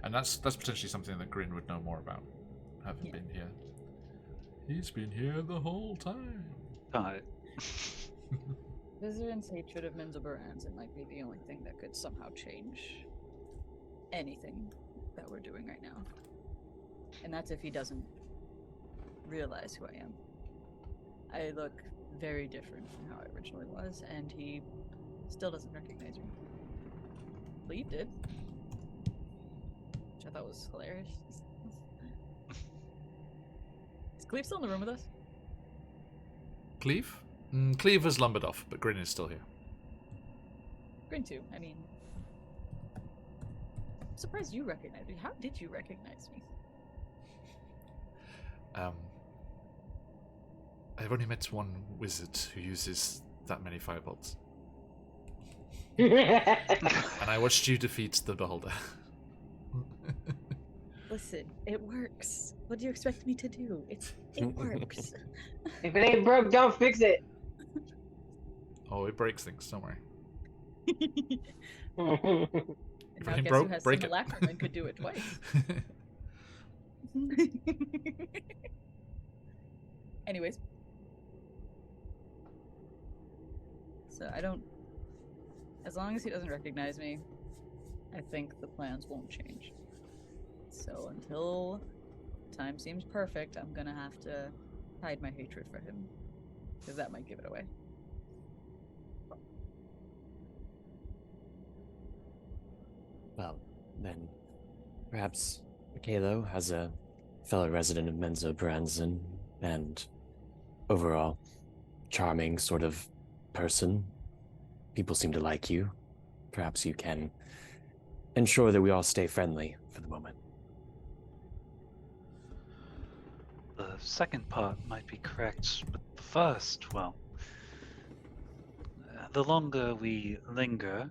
And that's potentially something that Grin would know more about, having been here. He's been here the whole time. Got it. Vizerin's hatred of Mensa Baranza might be the only thing that could somehow change anything that we're doing right now. And that's if he doesn't realize who I am. I look very different from how I originally was, and he still doesn't recognize me. Cleve did. Which I thought was hilarious. Is Cleve still in the room with us? Cleve? Cleve has lumbered off, but Grin is still here. Grin too. I mean, I'm surprised you recognize me. How did you recognize me? I've only met one wizard who uses that many firebolts. Oh, And I watched you defeat the Beholder. Listen, it works. What do you expect me to do? It works. if it ain't broke, don't fix it. Oh, it breaks things, don't worry. And If now it guess broke, who has break it. simulacrum and could do it twice. Anyways. So I don't... As long as he doesn't recognize me, I think the plans won't change. So until time seems perfect, I'm gonna have to hide my hatred for him. Because that might give it away. Well, then, perhaps Kalo, as a fellow resident of Menzo Branson and overall charming sort of person, people seem to like you. Perhaps you can ensure that we all stay friendly for the moment. The second part might be correct, but the first, well, the longer we linger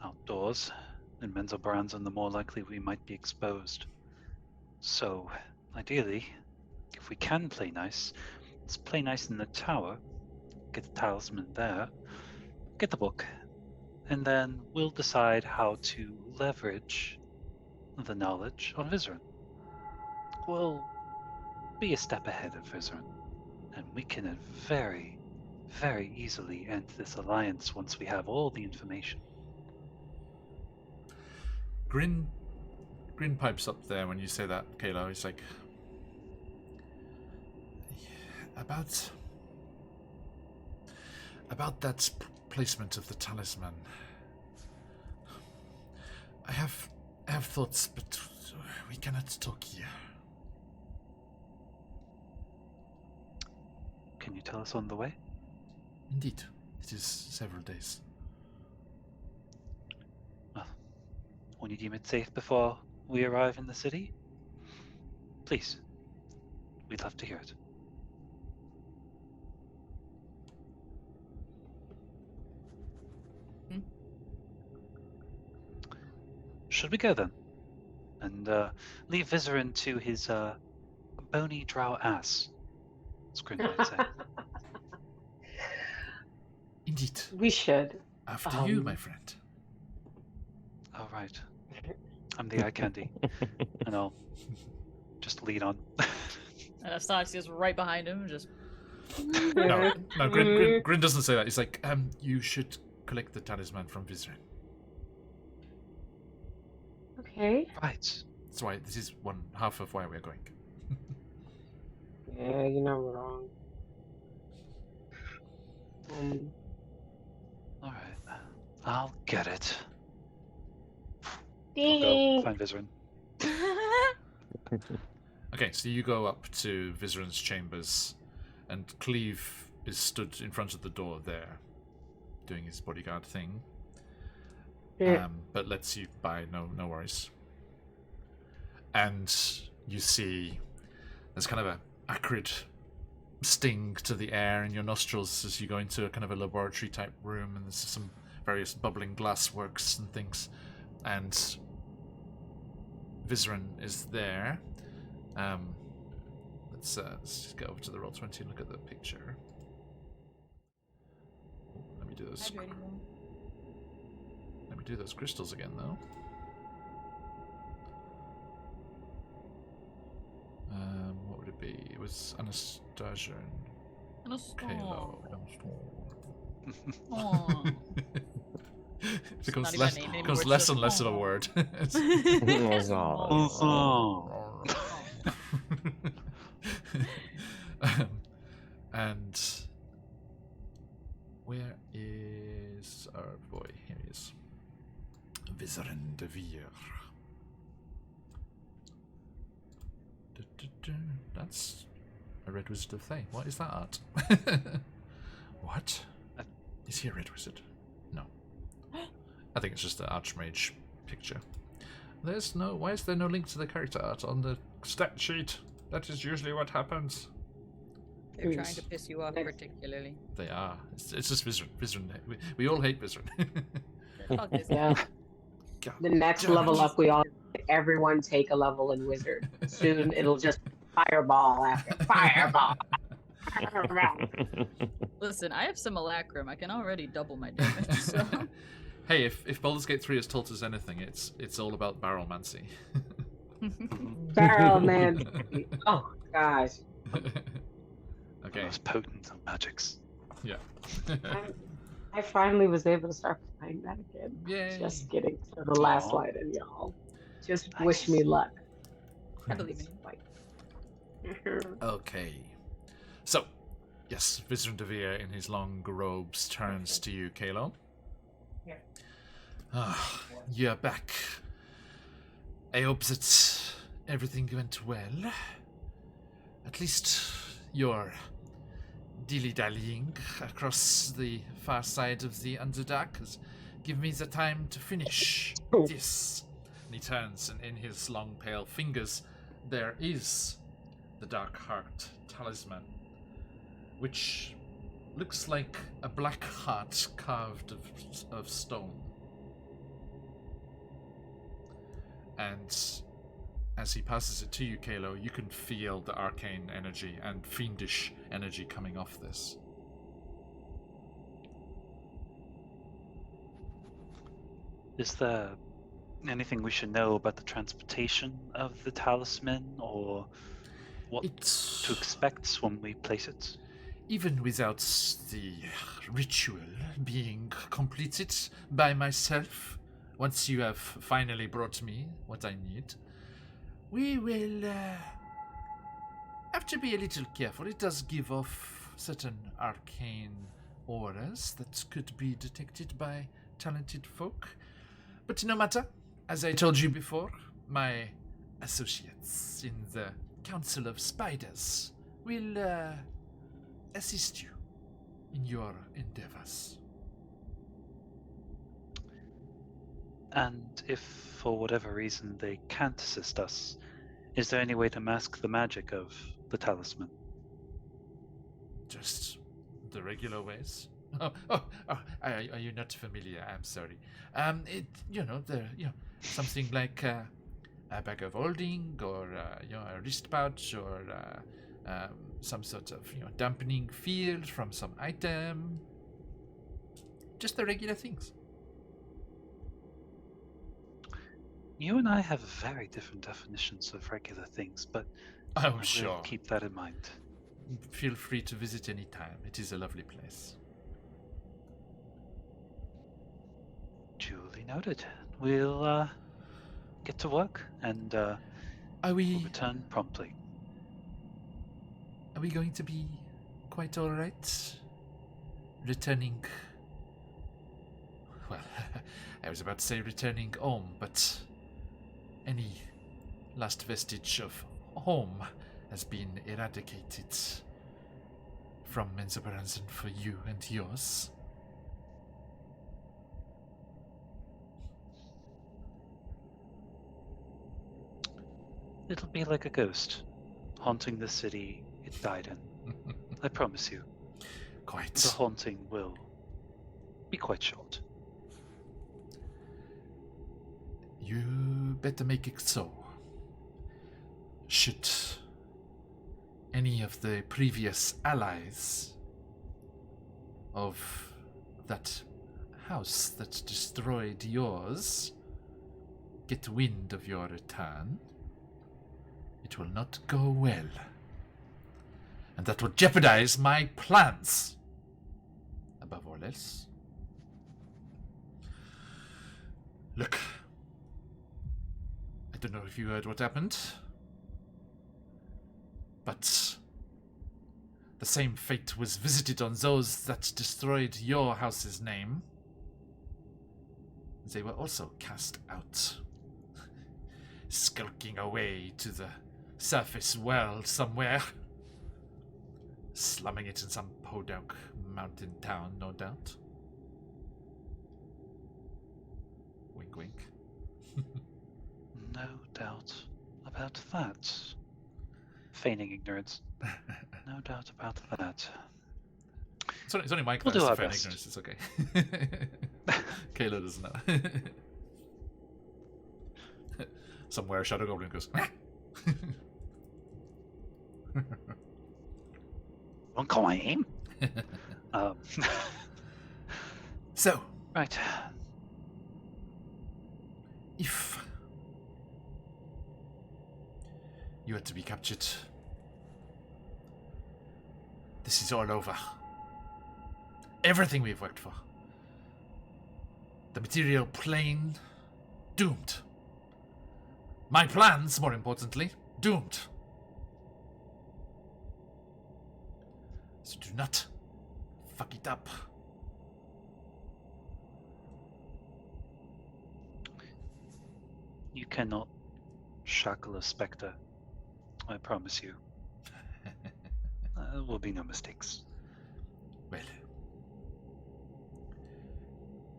outdoors in Menzo Branson, the more likely we might be exposed. So, ideally, if we can play nice, let's play nice in the tower, get the talisman there, get the book, and then we'll decide how to leverage the knowledge on Vizerin. We'll be a step ahead of Vizerin, and we can very, very easily end this alliance once we have all the information. Grin pipes up there when you say that, Kalo. He's like, about that placement of the talisman. I have thoughts, but we cannot talk here. Can you tell us on the way? Indeed, it is several days. Well, when you deem it safe before we arrive in the city, please, we'd love to hear it. Should we go then? And leave Vizerin to his bony drow ass, as Grin might say. Indeed. We should. After you, my friend. All right. I'm the eye candy, and I'll just lead on. And Astasia's right behind him, just. No, Grin doesn't say that. He's like, you should collect the talisman from Vizerin. Okay. Right. That's why this is one half of why we're going. Yeah, you're not wrong. All right. I'll get it. I'll go find Vizerin. Okay, so you go up to Vizerin's chambers, and Cleve is stood in front of the door there, doing his bodyguard thing. Yeah. But lets you by, no worries. And you see there's kind of a acrid sting to the air in your nostrils as you go into a kind of a laboratory type room, and there's some various bubbling glass works and things, and Vizerin is there. Let's just go over to the Roll20 and look at the picture. Let me do those. Let me do those crystals again, though. What would it be? It was Anastasia and Kalo. It becomes less and less of a word. And where is our boy? Here he is. Vizerin de Vere. That's a red wizard of Thay. What is that art? What? Is he a red wizard? No. I think it's just an archmage picture. There's no. Why is there no link to the character art on the stat sheet? That is usually what happens. They're trying to piss you off particularly. They are. It's just Vizerin. We all hate Vizerin. Fuck this. Yeah. God The next damn it. level up, everyone take a level in Wizard. Soon it'll just fireball after fireball. Listen, I have some Alacrum. I can already double my damage. So. Hey, if Baldur's Gate 3 has taught us anything, it's all about barrelmancy. Barrel man. Oh gosh. Okay. Most potent of magics. Yeah. I finally was able to start playing that again. Yay. Just getting to the last line, and y'all just wish me luck. I believe in you. Like, Okay. So, yes, Vizier Devere in his long robes turns to you, Kalo. Yeah. Ah, you're back. I hope that everything went well. At least you're dilly-dallying across the far side of the Underdark has given me the time to finish this. And he turns, and in his long, pale fingers, there is the Dark Heart Talisman, which looks like a black heart carved of stone. And as he passes it to you, Kalo, you can feel the arcane energy and fiendish energy coming off this. Is there anything we should know about the transportation of the talisman, or what to expect when we place it? Even without the ritual being completed by myself, once you have finally brought me what I need, we will have to be a little careful. It does give off certain arcane auras that could be detected by talented folk. But no matter, as I told you before, my associates in the Council of Spiders will assist you in your endeavors. And if, for whatever reason, they can't assist us, is there any way to mask the magic of the talisman? Just the regular ways. Are you not familiar? I'm sorry. Something like a bag of holding, or a wrist pouch, or some sort of dampening field from some item. Just the regular things. You and I have very different definitions of regular things, but I'm I will sure. keep that in mind. Feel free to visit any time. It is a lovely place. Duly noted. We'll get to work, and Are we'll we return promptly. going to be quite all right? Returning. Well, I was about to say returning home, but any last vestige of home has been eradicated from Menzoberranzan for you and yours. It'll be like a ghost, haunting the city it died in. I promise you, Quite. the haunting will be quite short. You better make it so. Should any of the previous allies of that house that destroyed yours get wind of your return, it will not go well. And that will jeopardize my plans. Above all else. Look. I don't know if you heard what happened, but the same fate was visited on those that destroyed your house's name. They were also cast out, skulking away to the surface world somewhere, slumming it in some podunk mountain town, no doubt. Wink, wink. No doubt about that. Feigning ignorance. No doubt about that. It's only my We'll class do to our feign best. ignorance, it's okay. Kayla doesn't know. Somewhere Shadow Goblin goes, Wrong coin. So, Right. if you had to be captured, this is all over. Everything we've worked for. The material plane, doomed. My plans, more importantly, doomed. So do not fuck it up. You cannot shackle a spectre. I promise you. There will be no mistakes. Well,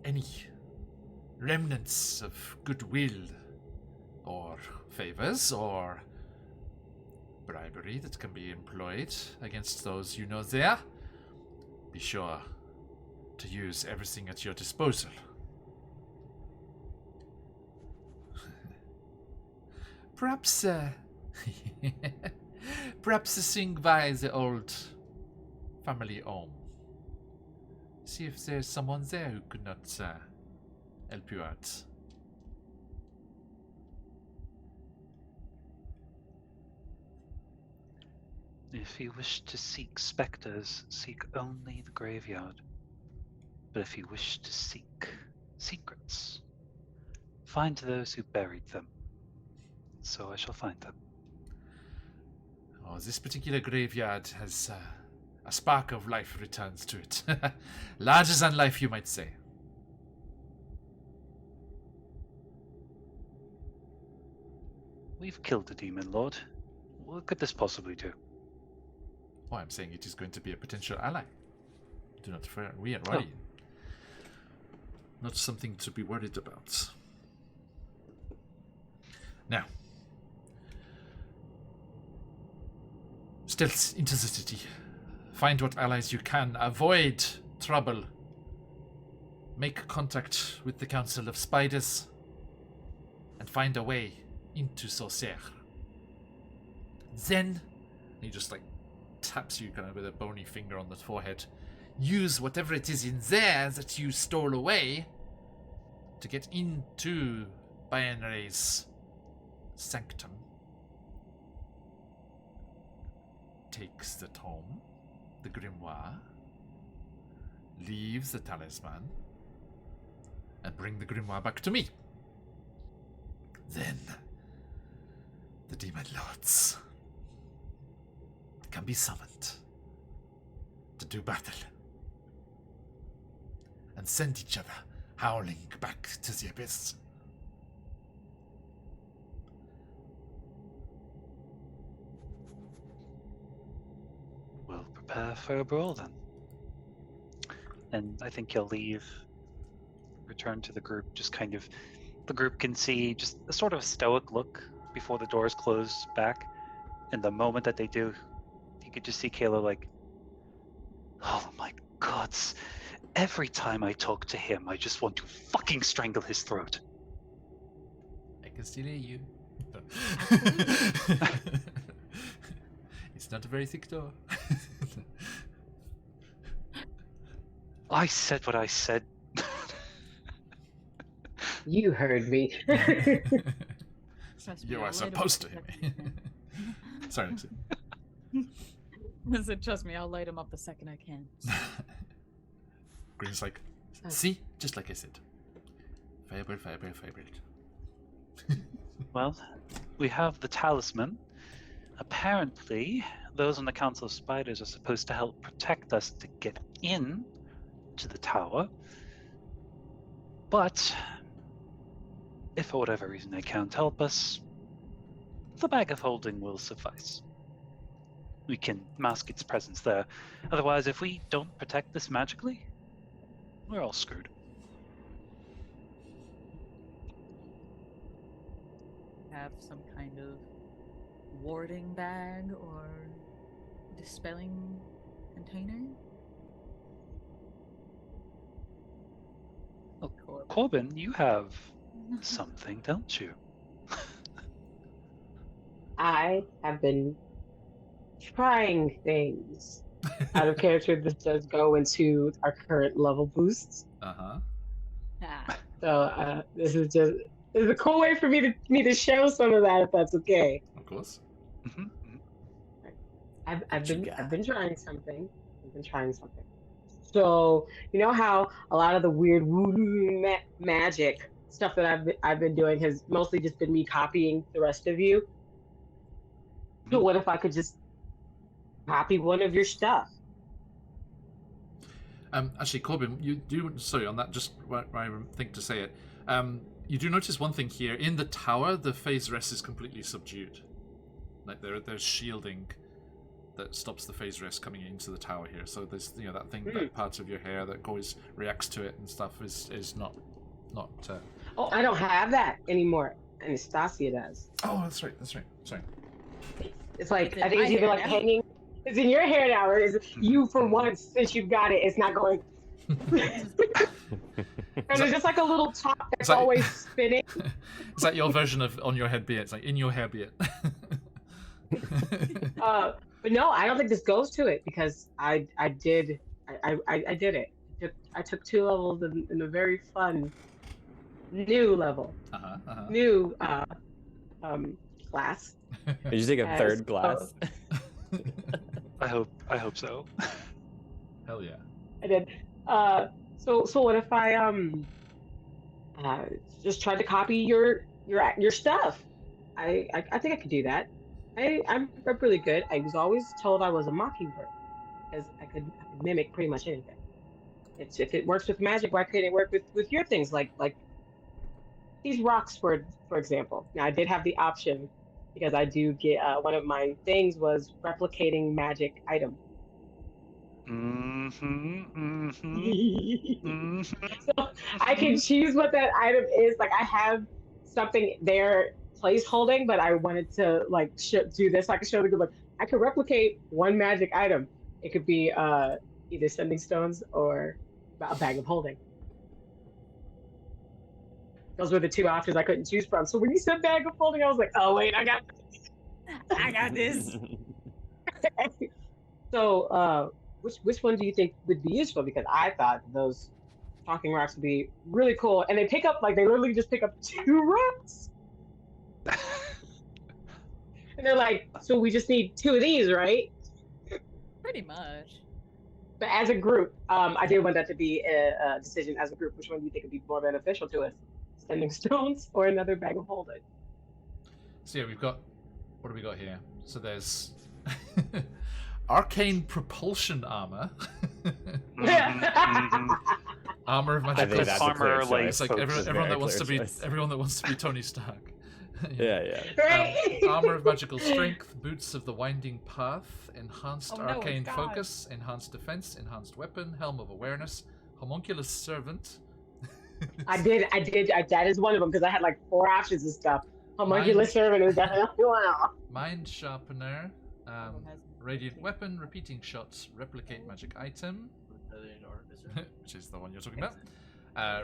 any remnants of goodwill or favors or bribery that can be employed against those you know there, be sure to use everything at your disposal. Perhaps, perhaps swing by the old family home. See if there's someone there who could not help you out. If you wish to seek spectres, seek only the graveyard. But if you wish to seek secrets, find those who buried them. So I shall find them. Oh, this particular graveyard has a spark of life returns to it. Larger than life, you might say. We've killed a demon lord. What could this possibly do? Oh, I'm saying it is going to be a potential ally. Do not worry. Not something to be worried about. Now, stealth into the city. Find what allies you can. Avoid trouble. Make contact with the Council of Spiders. And find a way into Sorcière. Then, he just like taps you kind of with a bony finger on the forehead. Use whatever it is in there that you stole away to get into Binary's sanctum. Takes the tome, the grimoire, leaves the talisman, and bring the grimoire back to me. Then, the demon lords can be summoned to do battle and send each other howling back to the abyss. We'll prepare for a brawl then. And I think he'll leave, return to the group, just kind of, the group can see just a sort of stoic look before the doors close back. And the moment that they do, you could just see Kayla like, oh my gods, every time I talk to him, I just want to fucking strangle his throat. I can still hear you. It's not a very thick door. I said what I said. You heard me. Trust me, You I'll are light 'em supposed to up hear the me. second Sorry. I said, trust me, I'll light him up the second I can. Green's like, see? Just like I said. Firebird, firebird, firebird. Well, we have the talisman. Apparently, those on the Council of Spiders are supposed to help protect us to get in to the tower. But if for whatever reason they can't help us, the bag of holding will suffice. We can mask its presence there. Otherwise, if we don't protect this magically, we're all screwed. Have some kind of warding bag or dispelling container? Oh, Corbin, you have something, don't you? I have been trying things. Out of character, this does go into our current level boosts. Uh-huh. Ah, So this is a cool way for me to show some of that, if that's okay. Of course. Mhm. I've What you been got? trying something. I've been trying something. So you know how a lot of the weird voodoo magic stuff that I've been doing has mostly just been me copying the rest of you. So what if I could just copy one of your stuff? Actually, Corbin, you do. Sorry, on that, just what I think to say it. You do notice one thing here in the tower. The phase rest is completely subdued. Like there's shielding that stops the phase rest coming into the tower here. So there's that thing, that part of your hair that always reacts to it and stuff is not. Oh, I don't have that anymore. Anastasia does. Oh, that's right. Sorry. It's like It's in I think my it's either hair like now. hanging. It's in your hair now, or is it you for once since you've got it? It's not going. And there's just like a little top that's that- always spinning. Is that your version of on your head be it? It's like in your hair be it. But no, I don't think this goes to it because I did it. I took 2 levels in a very fun new level, new class. Did you take a As- 3rd glass? I hope so. Hell yeah. I did. So what if I just tried to copy your stuff? I think I could do that. I'm really good. I was always told I was a mockingbird because I could mimic pretty much anything. If it works with magic, why couldn't it work with your things like these rocks for example? Now I did have the option because I do get one of my things was replicating magic item. So I can choose what that item is. Like I have something there place holding, but I wanted to like do this. I could show the group like I could replicate one magic item. It could be either sending stones or a bag of holding. Those were the 2 options I couldn't choose from. So when you said bag of holding, I was like, oh wait, I got this. So which one do you think would be useful? Because I thought those talking rocks would be really cool, and they literally just pick up 2 rocks, and they're like, so we just need 2 of these, right? Pretty much. But as a group, I did want that to be a decision as a group. Which one do you think would be more beneficial to us? Sending stones or another bag of holding? So yeah, what do we got here? So there's arcane propulsion armor. Armor of I magical. think that's a clear Armor, like, It's like choice. everyone that wants to be Choice. everyone that wants to be Tony Stark. Yeah. Right? Armor of magical strength, boots of the winding path, enhanced Oh no, arcane it's focus, enhanced defense, enhanced weapon, helm of awareness, homunculus servant. I did. That is one of them because I had like 4 options of stuff. Homunculus servant is definitely one of them. Mind sharpener, radiant weapon, repeating shots, replicate magic item, which is the one you're talking about.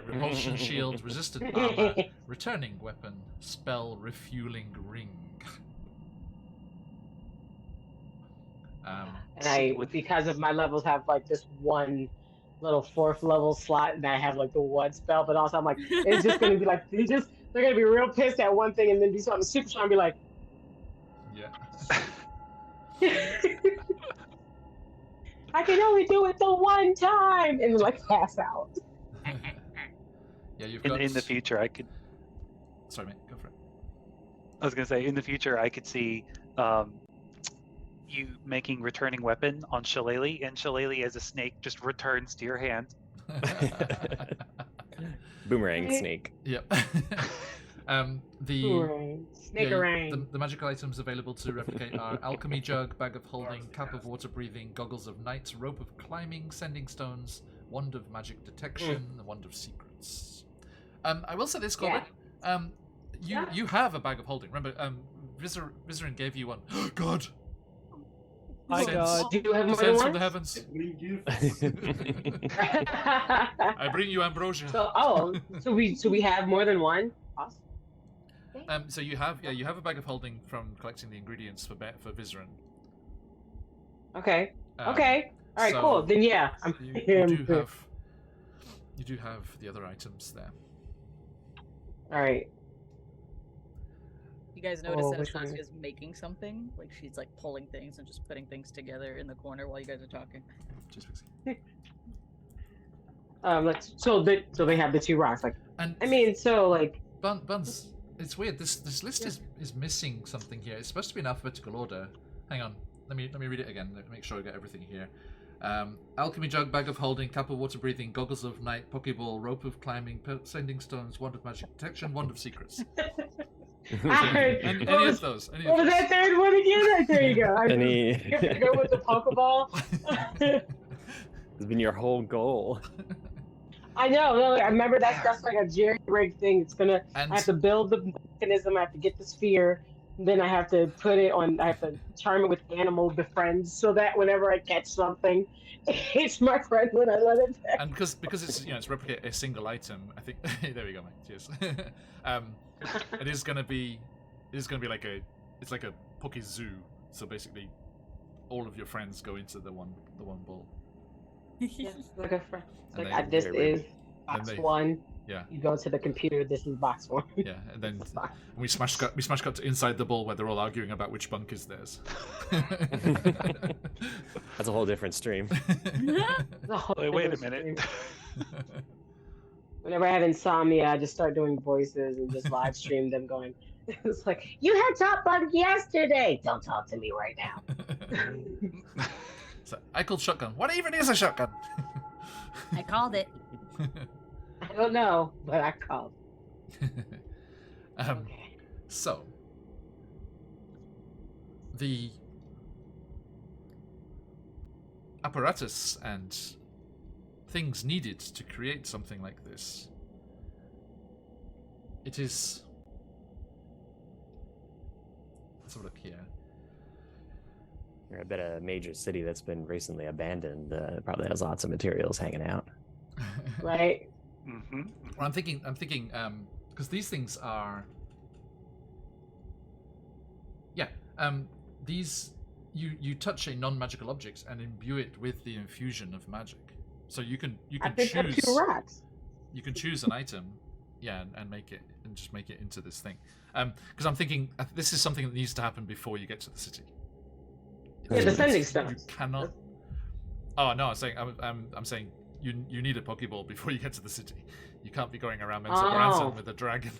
Repulsion shield, resistant armor, returning weapon, spell refueling ring. And because of my levels, have like this one little 4th level slot, and I have like the 1 spell. But also, I'm like, it's just gonna be like they're gonna be real pissed at one thing, and then do something super strong, and be like, Yeah. I can only do it the one time, and like pass out. Yeah, you've got. In the future, I could. Sorry, mate. Go for it. I was gonna say, in the future, I could see you making returning weapon on Shillelagh, and Shillelagh as a snake just returns to your hand. Boomerang snake. Yep. Snickerang. The magical items available to replicate are alchemy jug, bag of holding, cap of water breathing, goggles of night, rope of climbing, sending stones, wand of magic detection, wand of secrets. I will say this, Corbin. You have a bag of holding. Remember, Vizerin gave you one. God. My God. Do you have more than Descends from one? the heavens. I bring you ambrosia. So we have more than one. Awesome. So you have a bag of holding from collecting the ingredients for Vizerin. Okay. Okay. All right. so Cool. Then yeah, you do have the other items there. All right. You guys notice that which one? Anastasia is making something? Like she's like pulling things and just putting things together in the corner while you guys are talking. Just fixing. So they have the 2 rocks. Like, And I mean, so like, Buns, It's weird. This list is missing something here. It's supposed to be in alphabetical order. Hang on. Let me read it again. Let me make sure I get everything here. Alchemy jug, bag of holding, cup of water breathing, goggles of night, pokeball, rope of climbing, sending stones, wand of magic protection, wand of secrets. I heard, Any what was, of those? Any what of was those? that third one again? There you go. Any You have to go with the Pokeball. has been your whole goal. I know. No, I remember that's like a Jerry rig thing. It's gonna. And I have to build the mechanism. I have to get the sphere. Then I have to put it on. I have to charm it with animal befriends so that whenever I catch something, it's my friend when I let it back. and because it's it's replicate a single item. I think there we go, mate. Cheers. It is gonna be like a Poke Zoo. So basically, all of your friends go into the one ball. Yeah, like a friend. And Like they- this is and box they- one. Yeah. You go to the computer. This is box one. Yeah, and then we smash cut to inside the ball where they're all arguing about which bunk is theirs. That's a whole different stream. Wait a minute. Whenever I have insomnia, I just start doing voices and just live stream them going. It's like, you had top bunk yesterday. Don't talk to me right now. So, I called shotgun. What even is a shotgun? I called it. I don't know, but I called. Okay. So, the apparatus and things needed to create something like this. It is. Let's have a look here. I bet a major city that's been recently abandoned probably has lots of materials hanging out. Right? Mm-hmm. Well, I'm thinking, because these things are. Yeah, these you touch a non-magical object and imbue it with the infusion of magic. So you can I picked up choose 2 rocks. you can choose an item, yeah, and make it and just make it into this thing. Because I'm thinking this is something that needs to happen before you get to the city. Yeah, the sending You stones. cannot. Oh no, I'm saying you need a Pokeball before you get to the city. You can't be going around Ransom with a dragon.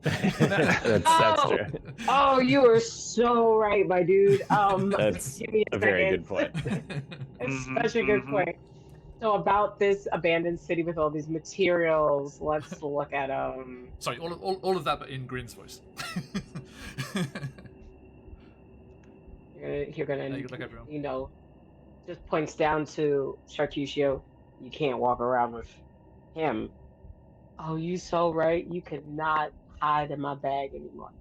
That's true. Oh, you are so right, my dude. That's give me a very second. good point. It's such a good point. So about this abandoned city with all these materials, let's look at Sorry, all of that, but in Grin's voice. you're gonna Yeah, you look everyone. you know, just points down to Charcuccio. You can't walk around with him. Oh, you so right. You could not hide in my bag anymore.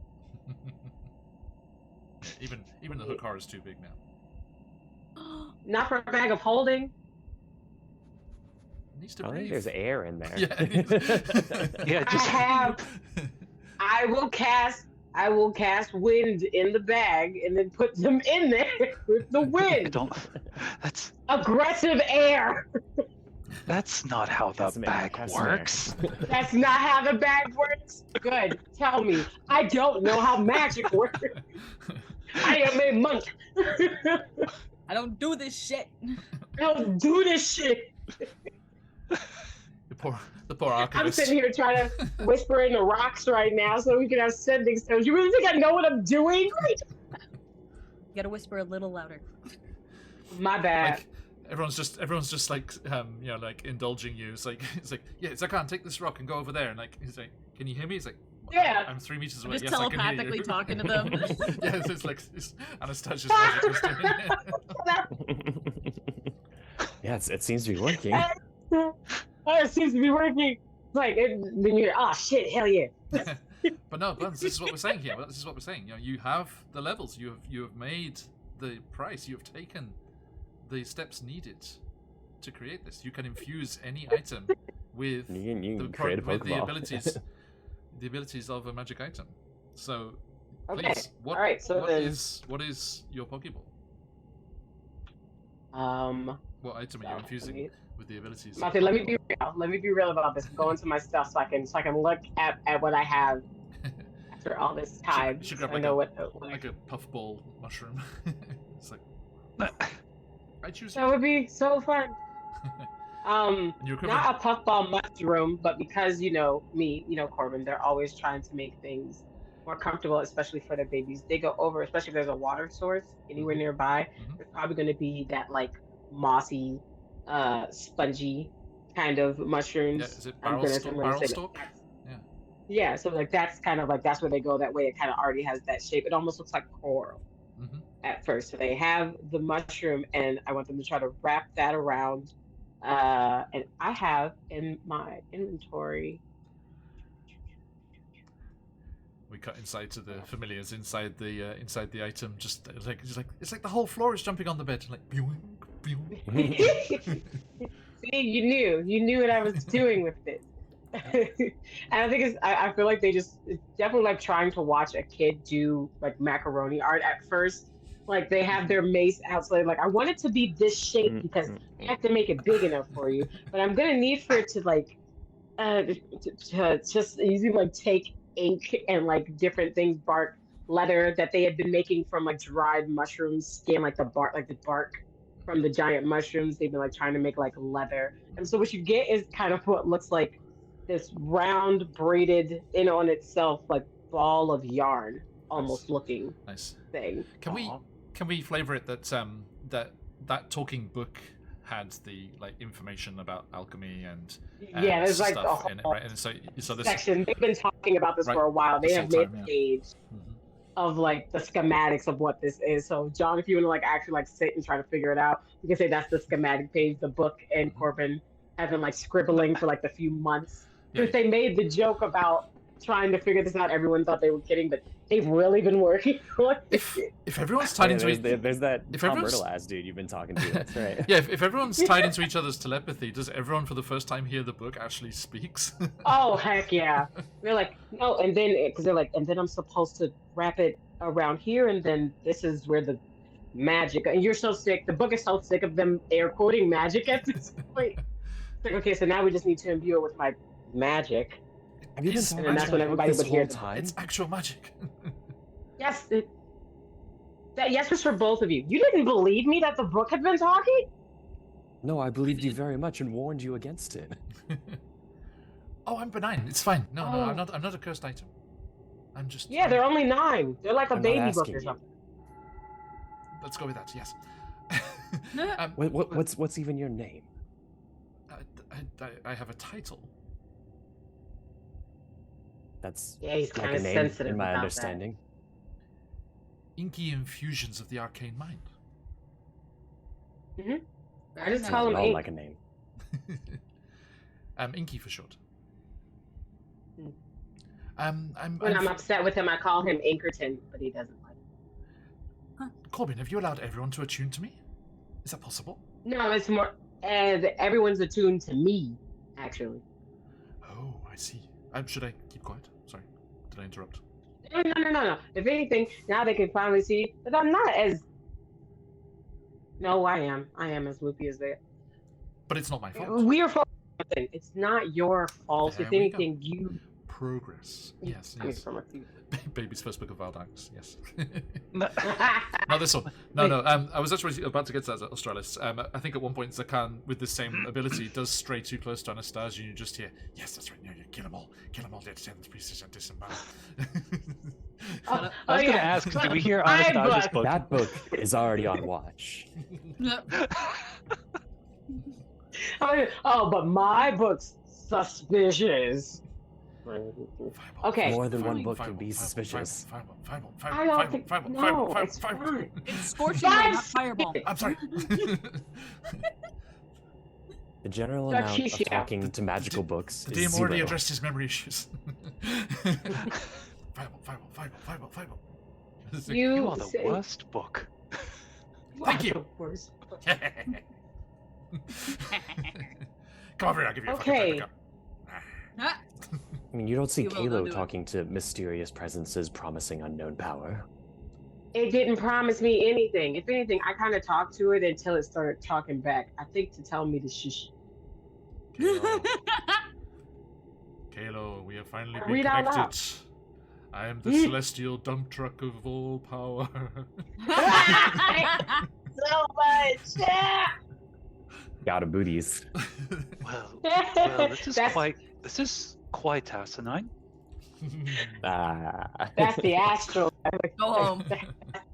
even the hook is too big now. Not for a bag of holding. It needs to I think breathe. there's air in there. Yeah. Yeah, I just have. I will cast wind in the bag and then put them in there with the I wind. don't. Aggressive air. That's not how the Doesn't make bag customer. works. That's not how the bag works. Good. Tell me. I don't know how magic works. I am a monk. I don't do this shit. I don't do this shit. The poor I'm archivist. sitting here trying to whisper in the rocks right now so we can have sending stones. You really think I know what I'm doing? You gotta whisper a little louder. My bad. Like, everyone's just like like indulging you. It's like yeah, I can't take this rock and go over there. And like he's like, can you hear me? He's like, Yeah. I'm 3 meters away. Just Yes, I can hear telepathically you. talking to them. Yeah, it's like Anastasia's magic was doing it. Yeah, it seems to be working. Oh, it seems to be working. It's like, then you're, oh shit, hell yeah. But no, Buns, this is what we're saying here. This is what we're saying. You have the levels. You have made the price. You have taken the steps needed to create this. You can infuse any item with You the can create a with the Pokeball. abilities of a magic item. So, Okay. please, what All right. So what then, is your Pokeball? What item are you infusing with the abilities? Matthew, let me be real. Let me be real about this. Go into my stuff so I can look at what I have after all this time. You should so grab I like know a, what like a puffball mushroom. It's like I choose. that would be so fun. Your equivalent? Not a puffball mushroom, but because me, Corbin, they're always trying to make things more comfortable, especially for their babies. They go over, especially if there's a water source anywhere nearby. There's probably going to be that like mossy, spongy kind of mushrooms. Yeah, is it I'm barrel, gonna, sto- I'm gonna barrel say stalk? that. Yeah. Yeah, so like that's kind of like that's where they go. That way, it kind of already has that shape. It almost looks like coral at first. So they have the mushroom, and I want them to try to wrap that around. And I have in my inventory. We cut inside to the familiars inside the item. Just like it's like the whole floor is jumping on the bed. Like boing, boing. See, you knew what I was doing with it. And I think I feel like it's definitely like trying to watch a kid do like macaroni art at first. Like they have their mace out, so like I want it to be this shape because I have to make it big enough for you. But I'm gonna need for it to like to just easily like take ink and like different things, bark, leather that they had been making from like dried mushroom skin, like the bark from the giant mushrooms. They've been like trying to make like leather, and so what you get is kind of what looks like this round braided in on itself like ball of yarn almost looking thing. Can we flavor it that that talking book had the like information about alchemy and there's like stuff a in it, whole right? And so this section. They've been talking about this for a while. They have made a page of like the schematics of what this is. So John, if you want to like actually like sit and try to figure it out, you can say that's the schematic page. The book and Corbin have been like scribbling for like a few months. Since they made the joke about trying to figure this out, everyone thought they were kidding, but they've really been working on it. If everyone's tied into there's that Tom Riddle ass dude you've been talking to. That's right. Yeah, if everyone's tied into each other's telepathy, does everyone for the first time hear the book actually speaks? Oh heck yeah! They're like no, and then because they're like, and then I'm supposed to wrap it around here, and then this is where the magic. And you're so sick. The book is so sick of them air quoting magic at this point. It's like okay, so now we just need to imbue it with my magic. Have you been talking and that's when everybody would hear time? It's actual magic. Yes, that yes was for both of you. You didn't believe me that the book had been talking? No, I believed you very much and warned you against it. Oh, I'm benign. It's fine. No, I'm not a cursed item. I'm just. Yeah, they're only 9. They're like a baby book or something. Let's go with that. Yes. What's even your name? I have a title. That's he's like kind a of name sensitive in my about understanding. Inky infusions of the arcane mind. I just call him all Ink. like a name. Inky for short. When I'm upset with him, I call him Inkerton, but he doesn't like it. Corbin, have you allowed everyone to attune to me? Is that possible? No, it's more everyone's attuned to me, actually. Oh, I see. Should I keep quiet? Sorry, did I interrupt? No. If anything, now they can finally see that I'm not as. No, I am. I am as loopy as they. But it's not my fault. We are fault. It's not your fault. There if we anything, go. you. Progress. Yes. Baby's first book of wild acts. Yes. Not this one. No. I was actually about to get to that, Australis. I think at one point Zakan, with the same ability, does stray too close to Anastasia, and you just hear, "Yes, that's right. No, you kill them all. Dead priests and disembowel." I was going to ask, did we hear Anastasia's book? That book is already on watch. But my book's suspicious. Okay. More than one book can be suspicious. I don't think. No, it's fine. It's scorching, not fireball. I'm sorry. The general amount of talking to magical books The is DM already 0. addressed his memory issues. Fireball. You are the worst book. Thank you. Come over here, I'll give you a fucking backup. I mean, you don't see Kalo talking to mysterious presences promising unknown power. It didn't promise me anything. If anything, I kind of talked to it until it started talking back. I think to tell me to shush. Kalo, we have finally been connected. I am the celestial dump truck of all power. So much. God of booties. Well, this is quite asinine. That's the astral. Go home.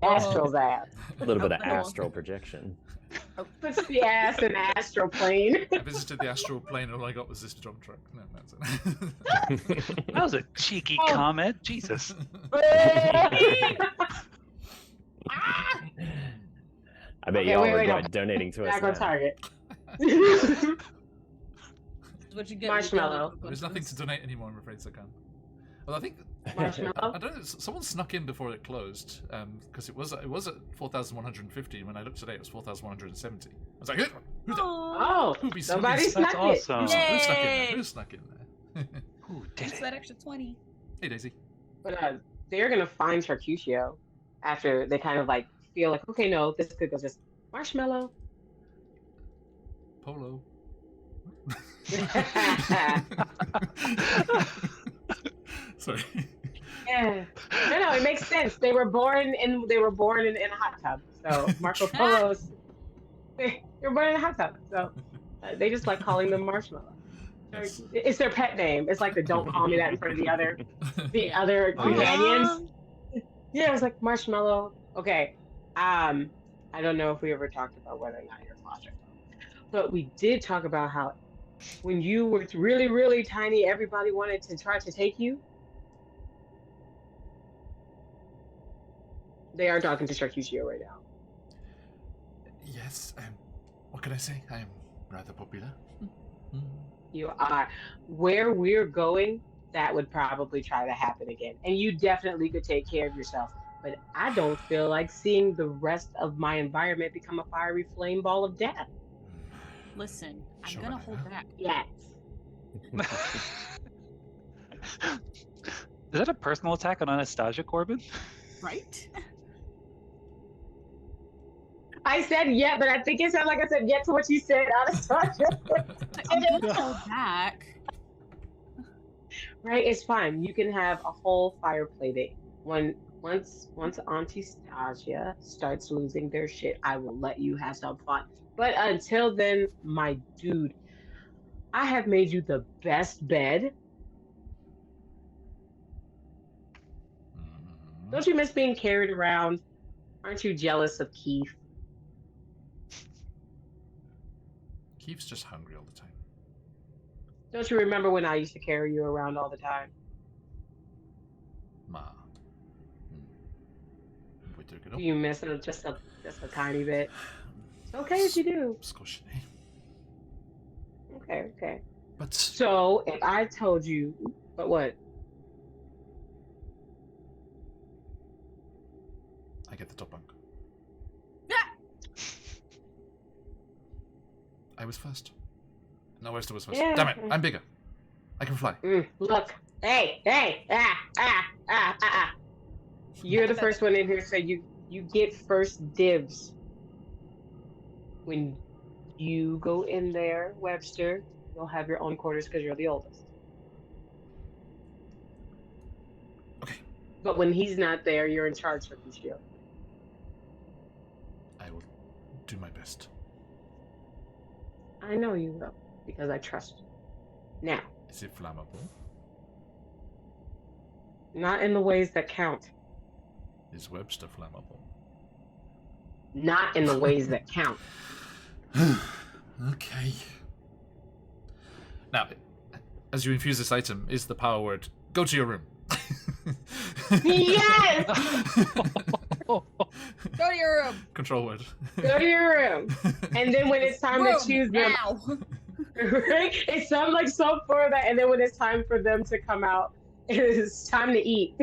Astral's ass. A little bit of Go on. astral projection. Puts the ass in the astral plane. I visited the astral plane and all I got was this drum truck. No, that's it. That was a cheeky comment. Jesus. I bet Okay, y'all wait, regret no. donating to us Back on now. target. What you get? Marshmallow. There's nothing to donate anymore, I'm afraid, so I can't. Well, I think Marshmallow. I don't know. Someone snuck in before it closed, because it was at 4,150. When I looked today, it was 4,170. I was like, who's that? Oh, Who be somebody who's- snuck That's it. awesome. Who snuck in there? Yay! Who snuck in there? Who did It's it? that extra 20. Hey, Daisy. But they're gonna find Charcuterio after they kind of like feel like, okay, no, this could go just marshmallow. Polo. Sorry. Yeah. No, it makes sense. They were born in a hot tub. So Marco Polo's they were born in a hot tub. So they just like calling them marshmallow. Yes. It's their pet name. It's like the don't call me that in front of the other Oh, companions. Yeah, it was like marshmallow. Okay. I don't know if we ever talked about whether or not you're foster, but we did talk about how when you were really, really tiny, everybody wanted to try to take you. They are talking to Charcuterio right now. Yes. What can I say? I am rather popular. You are. Where we're going, that would probably try to happen again. And you definitely could take care of yourself. But I don't feel like seeing the rest of my environment become a fiery flame ball of death. Listen, I'm Sure, gonna Banana. hold back. Yes. Is that a personal attack on Anastasia, Corbin? Right? I said yeah, but I think it sounded like I said yeah to what you said, Anastasia. I'm gonna hold back. Right, it's fine. You can have a whole fire plating. Once Auntie Stasia starts losing their shit, I will let you have some fun. But until then, my dude, I have made you the best bed. Don't you miss being carried around? Aren't you jealous of Keith? Keith's just hungry all the time. Don't you remember when I used to carry you around all the time? Ma. Wait till Do you miss it just a tiny bit? It's okay if you do. Skoshny. Okay. But So if I told you, but what? I get the top bunk. Yeah. I was first. No, Wester was first. Yeah. Damn it! I'm bigger. I can fly. Look, hey, You're the first one in here, so you get first dibs. When you go in there, Webster, you'll have your own quarters because you're the oldest. Okay. But when he's not there, you're in charge for Kushio. I will do my best. I know you will, because I trust you. Now, Is it flammable? not in the ways that count. Is Webster flammable? Not in the ways that count. Okay. Now, as you infuse this item, is the power word go to your room. Yes! Go to your room. Control word. Go to your room. And then when it's time Room to choose them, now. right? It sounds like so for that, and then when it's time for them to come out, it's time to eat.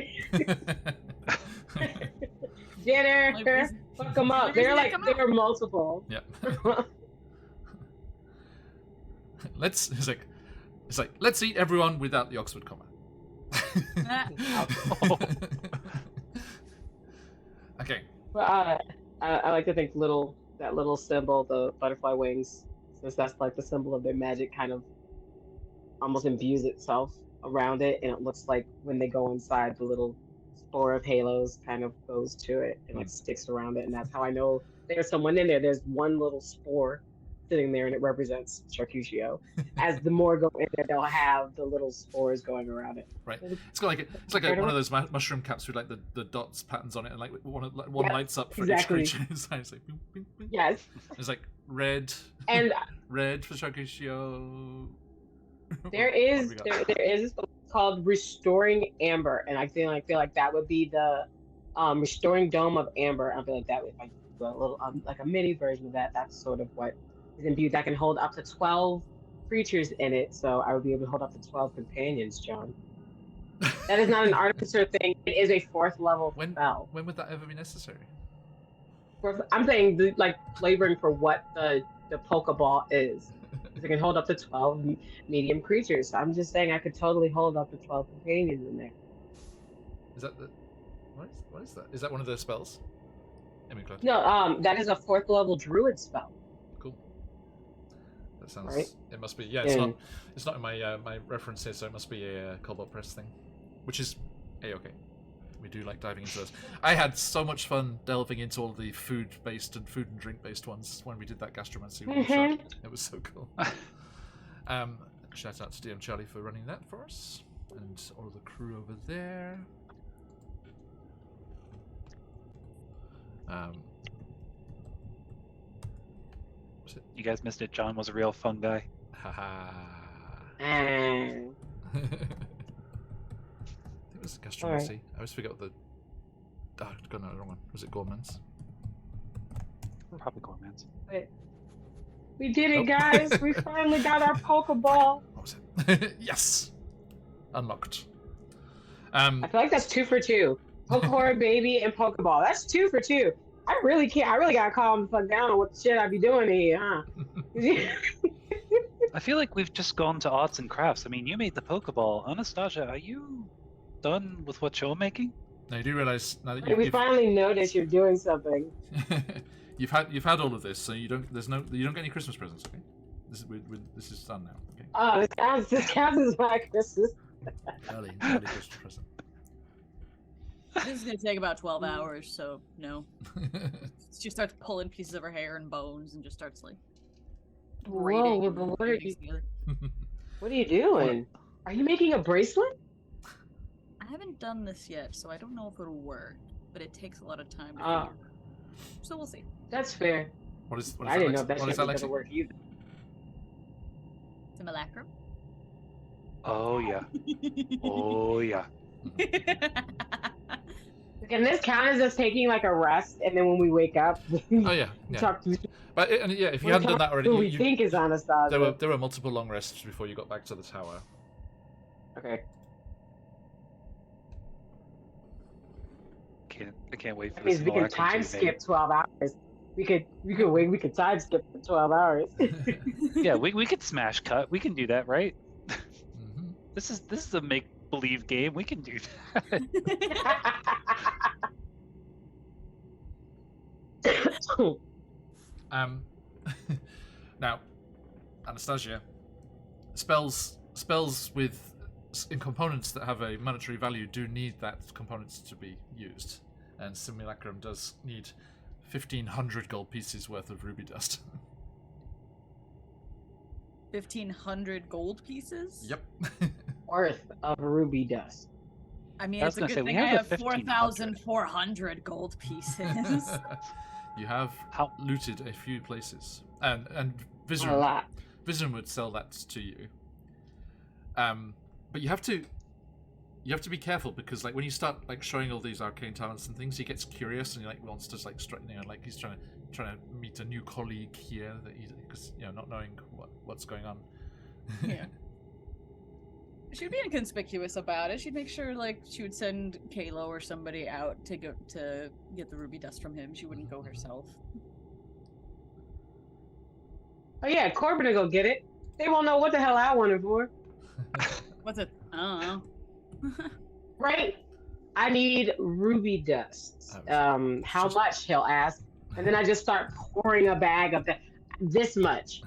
Dinner. Only reason- Fuck them up. only reason They're they like come out. they're multiple. Yeah. It's like let's eat everyone without the Oxford comma. Okay. But I like to think that little symbol, the butterfly wings, since that's like the symbol of their magic, kind of almost imbues itself around it, and it looks like when they go inside, the little spore of halos kind of goes to it and like sticks around it, and that's how I know there's someone in there. There's one little spore sitting there, and it represents Charcuterie. As the more go in there, they'll have the little spores going around it. Right. It's got like one of those mushroom caps with like the dots patterns on it, and like one Yes, lights up for exactly. each creature. It's like bing, bing, bing. Yes, It's like red and red for Charcuterie. there is this book called Restoring Amber, and I feel like that would be the Restoring Dome of Amber. I feel like that would like a little like a mini version of that. That's sort of what is imbued. That can hold up to 12 creatures in it, so I would be able to hold up to 12 companions, John. That is not an artificer thing. It is a 4th level spell. When would that ever be necessary? I'm saying like flavoring for what the Pokeball is. It can hold up to 12 medium creatures. So I'm just saying I could totally hold up to 12 companions in there. Is that the what is that? Is that one of the spells? No, that is a 4th level druid spell. Cool. That sounds. Right. It must be. Yeah, it's not. It's not in my my reference here, so it must be a Cobalt Press thing, which is okay. We do like diving into those. I had so much fun delving into all the food-based and food and drink-based ones when we did that gastromancy workshop. It was so cool. Shout out to DM Charlie for running that for us, and all of the crew over there. You guys missed it. John was a real fun guy. Haha. Mm. I think it was gastromancy. Right. I always forget the. Oh, got another wrong one. Was it Gormans? Probably Gormans. We did it, Nope. guys. We finally got our Pokeball. What was it? Yes! Unlocked. I feel like that's 2 for 2. Pokehorror Baby and Pokeball. That's 2 for 2. I really can't. I really gotta calm the fuck down on what the shit I be doing here, huh? I feel like we've just gone to arts and crafts. I mean, you made the Pokeball. Anastasia, are you done with what you're making? Now you do realize now that we finally noticed you're doing something. you've had all of this, so you don't get any Christmas presents. Okay, this is done now. Okay. Oh, this counts as my Christmas. Early Christmas present. This is gonna take about 12 hours, so no. She starts pulling pieces of her hair and bones and just starts like Whoa, braiding but and what are braiding you? together. What are you doing? Are you making a bracelet? I haven't done this yet, so I don't know if it'll work, but it takes a lot of time to Ah. figure. So we'll see. That's fair. What is I didn't know if that what shit is that, was gonna Lexi? work either. Simulacrum? Oh yeah. Oh yeah. Can this count as us taking like a rest, and then when we wake up, Oh yeah. talk to But if you hadn't done that already, who we you, think is Anastasia? there were multiple long rests before you got back to the tower. Okay. I can't wait for That this. means we can time skip 12 hours. We could time skip for 12 hours. Yeah, we could smash cut. We can do that, right? Mm-hmm. This is a make believe game. We can do that. Now, Anastasia, spells with in components that have a monetary value do need that components to be used, and Simulacrum does need 1,500 gold pieces worth of ruby dust. 1,500 gold pieces? Yep. Worth of ruby dust. I mean, I it's was a gonna good say, thing we I have have a 1,500. 4,400 gold pieces. You have How? looted a few places, and A Vizram lot. would sell that to you. But you have to be careful, because like when you start like showing all these arcane talents and things, he gets curious and he like wants to like like he's trying to meet a new colleague here that because not knowing what's going on. Yeah. She'd be inconspicuous about it. She'd make sure like she would send Kalo or somebody out to go to get the ruby dust from him. She wouldn't go herself. Oh yeah, Corbin will go get it. They won't know what the hell I want it for. What's it? I don't know. Right? I need ruby dust. How much? He'll ask, and then I just start pouring a bag of this much.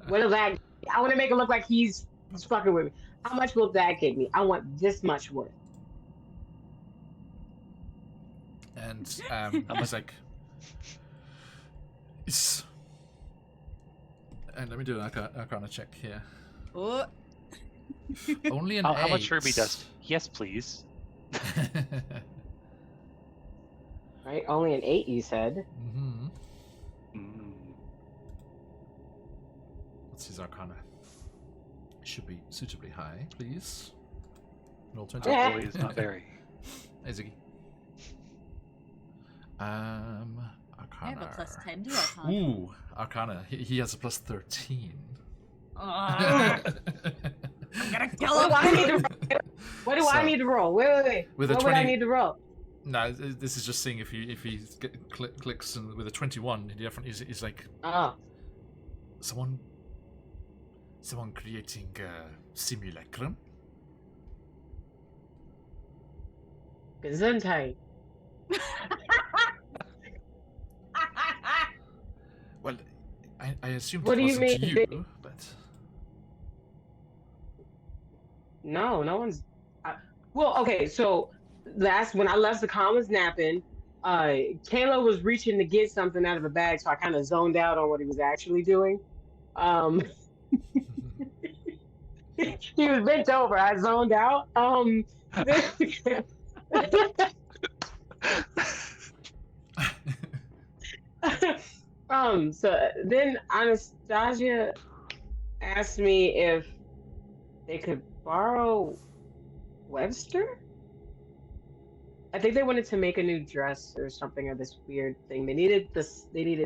What is that? I want to make it look like he's fucking with me. How much will that get me? I want this much worth. And he's like, it's And let me do an Arcana check here. Oh. Only an How 8. much ruby dust? Yes, please. Right? Only an 8, you said. Mm-hmm. Mm. What's his Arcana? Should be suitably high, please. Roll 20. Oh Yeah. boy, it's not very. Hey, Ziggy. I have Arcana. a plus 10 to Arcana. Ooh, Arcana. He has a plus 13. I'm gonna kill What him. do I need to? What do I So, need to roll? Wait. with a What would I 20 need to roll? No, this is just seeing if he clicks, and with a 21, he definitely is like Oh, someone creating a simulacrum. Gesundheit. Well, I assumed What it do you wasn't mean, you, big- but No one's. Well, okay. So when I left the commons napping, Kayla was reaching to get something out of a bag, so I kind of zoned out on what he was actually doing. He was bent over. I zoned out. So then Anastasia asked me if they could borrow Webster. I think they wanted to make a new dress or something, or this weird thing. They needed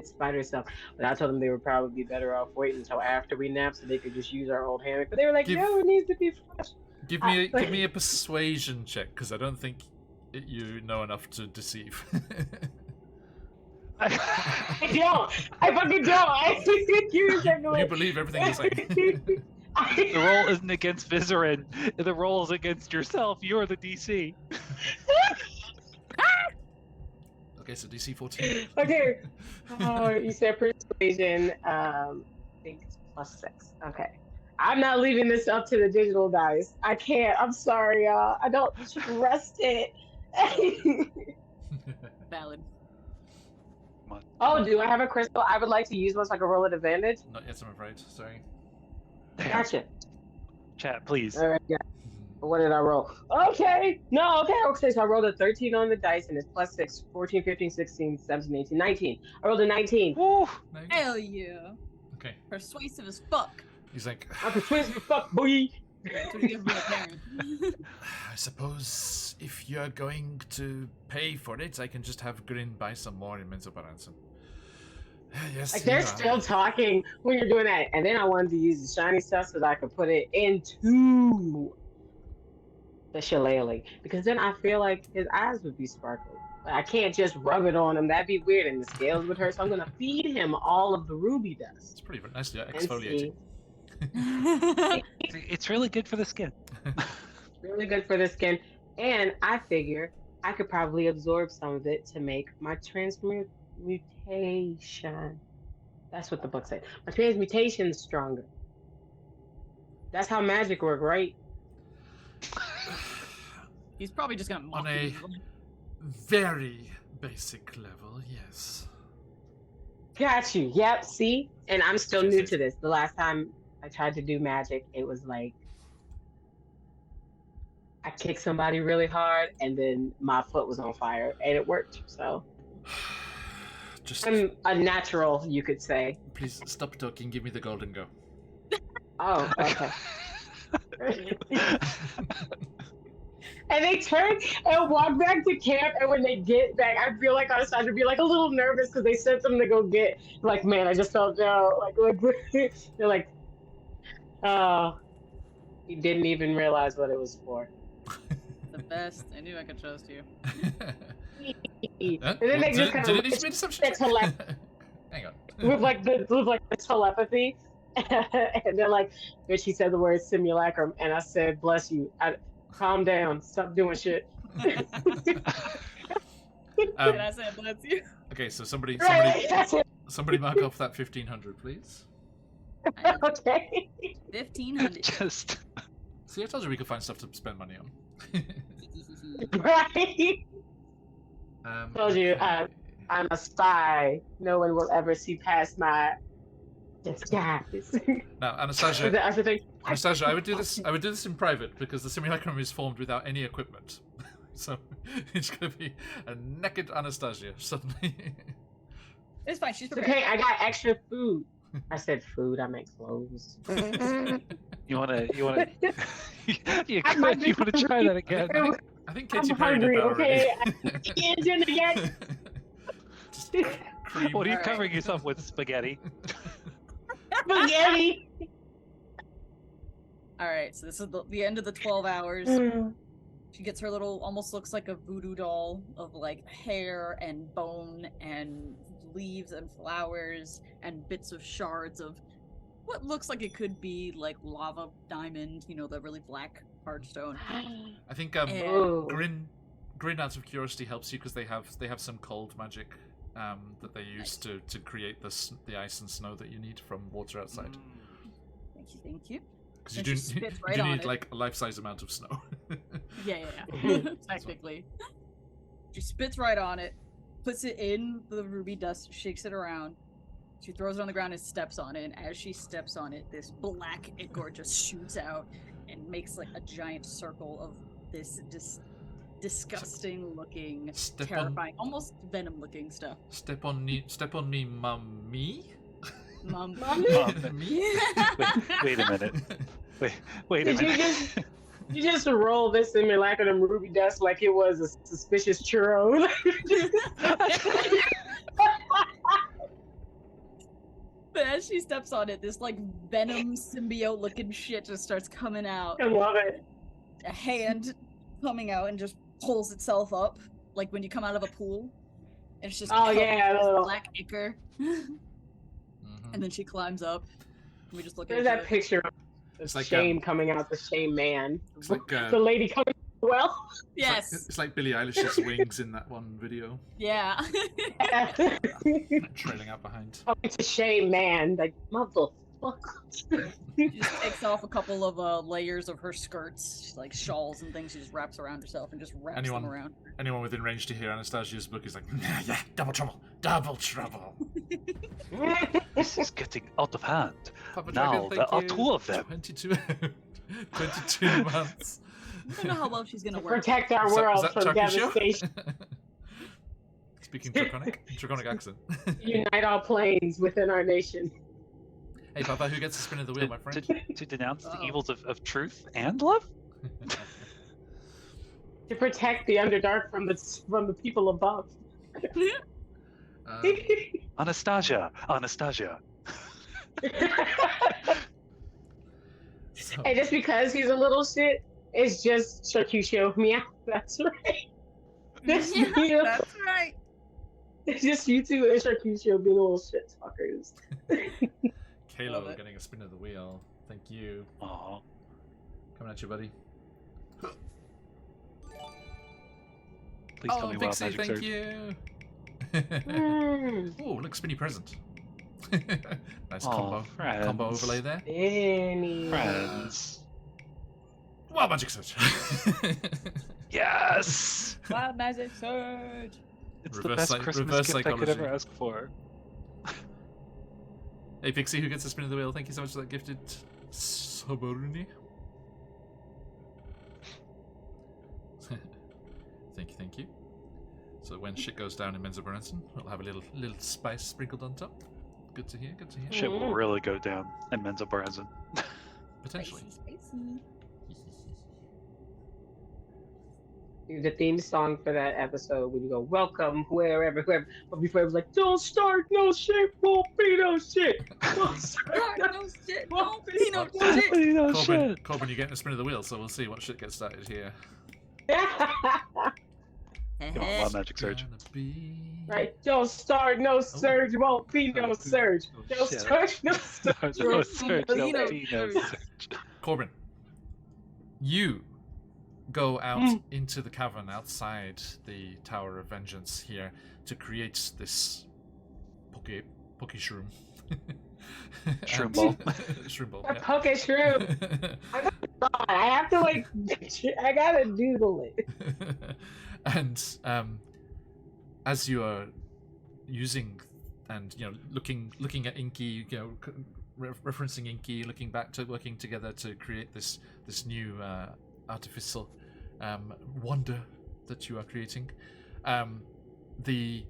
spider stuff, but I told them they would probably be better off waiting until after we nap so they could just use our old hammock. But they were like, no, it needs to be fresh. give me a persuasion check, because I don't think you know enough to deceive. I don't. I fucking don't. I think you You believe everything he's saying. The roll isn't against Vizerin. The roll is against yourself. You're the DC. Okay, so DC 14. Okay. Oh, you said persuasion. I think it's +6. Okay. I'm not leaving this up to the digital dice. I can't. I'm sorry, y'all. I don't trust it. Valid. Come on. Oh, do I have a crystal? I would like to use one so I can roll at advantage. Not yet, I'm afraid. Sorry. Gotcha. Chat, please. All right, yeah. What did I roll? Okay. No, okay. So I rolled a 13 on the dice and it's +6, 14, 15, 16, 17, 18, 19. I rolled a 19. Woo! Hell yeah. Okay. Persuasive as fuck. He's like, I'm persuasive, fuck, boy. That's what you give me a parent. I suppose if you're going to pay for it, I can just have Grin buy some more in Menzoparanson. Yes. Like they're you are. still talking when you're doing that, and then I wanted to use the shiny stuff so that I could put it into the shillelagh, because then I feel like his eyes would be sparkling. But I can't just rub it on him; that'd be weird, and the scales would hurt. So I'm gonna feed him all of the ruby dust. It's pretty nicely And exfoliating. It's really good for the skin. Really good for the skin, and I figure I could probably absorb some of it to make my transmutation. That's what the book said. My transmutation is stronger. That's how magic works, right? He's probably just gonna mock On a you. very basic level, yes. Got you. Yep. See, and I'm still Yes, new yes. to this. The last time I tried to do magic, it was like I kicked somebody really hard, and then my foot was on fire, and it worked. So Just I'm a natural, you could say. please stop talking. Give me the golden go. Oh, okay. And they turn and walk back to camp, and when they get back, I feel like I started to be like a little nervous because they sent them to go get, like, man, I just felt down. Like they're like, oh, he didn't even realize what it was for. The best. I knew I could trust you. And then they just kind did of it need to be a deception? it's hilarious. Hang on. with the telepathy, and they're like, then she said the word simulacrum, and I said, bless you. Calm down. Stop doing shit. Did I say bless you? Okay, so somebody Right, that's it. mark off that 1500, please. Okay. 1500. Just See, I told you we could find stuff to spend money on. Right. Told you, okay. I'm a spy. No one will ever see past my Disguise. Now, Anastasia, That's the thing. Anastasia, I would do this in private because the simulacrum is formed without any equipment. So it's gonna be a naked Anastasia suddenly. It's fine. She's It's prepared. okay, I got extra food. I said food, I meant clothes. You wanna you wanna try that again? I think I'm Katy Perry did hungry, that okay? already. Engine again. Just cream. What are you Alright. covering yourself with? Spaghetti? Spaghetti. All right. So this is the end of the 12 hours. She gets her little, almost looks like a voodoo doll of like hair and bone and leaves and flowers and bits of shards of what looks like it could be like lava diamond, you know, the really black hard stone. I think Oh. Grin out of curiosity helps you because they have some cold magic that they use to create the ice and snow that you need from water outside. Thank you. Because you And do, she spits you right do on need it. like a life-size amount of snow. Yeah. Technically. She spits right on it, puts it in the ruby dust, shakes it around. She throws it on the ground and steps on it, and as she steps on it, this black ichor just shoots out and makes like a giant circle of this disgusting looking, Step terrifying, almost venom looking stuff. Step on me, mummy. Mom. Me? Wait a minute. Wait a Did you minute. You just roll this simulacrum ruby dust like it was a suspicious churro. But as she steps on it, this like venom symbiote looking shit just starts coming out. I love it. A hand coming out and just pulls itself up, like when you come out of a pool. And it's just Oh, covered yeah, in this little- black ichor. And then she climbs up. And we just look There's at that each picture of It's like shame coming out, the shame man. it's like The lady coming well. Yes. It's like Billie Eilish's wings in that one video, Yeah. trailing out behind. Oh, it's a shame man. Like, motherfucker. She just takes off a couple of layers of her skirts, like shawls and things. She just wraps around herself and just wraps Anyone- them around. Anyone within range to hear Anastasia's book is like, yeah, double trouble, double trouble. This is getting out of hand. Papa Now Dragon, there thank are you. two of them. 22 months. I don't know how well she's gonna To work. protect our Is world that from Chucky show? devastation. Speaking draconic accent. Unite all planes within our nation. Hey, Papa, who gets the spin of the wheel, my friend? To denounce the Uh-oh. evils of truth and love? To protect the Underdark from the people above. Anastasia! So, And just because he's a little shit, it's just Charcuterie. Meow. That's right. That's Yeah, you. that's right. It's just you two and Charcuterie being little shit talkers. Kalo Love it. getting a spin of the wheel. Thank you. Aw. Coming at you, buddy. Please tell me Wild Pixie, Magic thank Surge. you. Oh, look, spinny present. Nice Aw, combo friends. overlay there. Any Friends. Wild magic search. Yes! Wild magic surge. It's Reverse the best psy- Christmas reverse gift I could ever psychology. ask for. Hey, Pixie, who gets the spin of the wheel? Thank you so much for that gifted Soboruni. Thank you. So when shit goes down in Menzo Branson, we'll have a little spice sprinkled on top. Good to hear. Shit will really go down in Menzo Barazin. Potentially. Spicy. the theme song for that episode when you go welcome whoever, but before it was like don't start no shit, won't be no shit. Don't start no No shit. Well, No, you know, well, shit. Oh, Corbin, you're getting a spin of the wheel, so we'll see what shit gets started here. Come on, Wild Magic Surge. Gonna be- Right, don't start no surge, won't be no surge. Don't Shit. start no surge. No surge, You no know, tea, no surge. surge. Corbin, you go out into the cavern outside the Tower of Vengeance here to create this poke shroom. Shroom ball. Shroom ball. A Yeah. poke shroom. I have to like, I gotta doodle it. And as you are using and looking at Inky, referencing Inky, looking back to working together to create this new artificial wonder that you are creating. You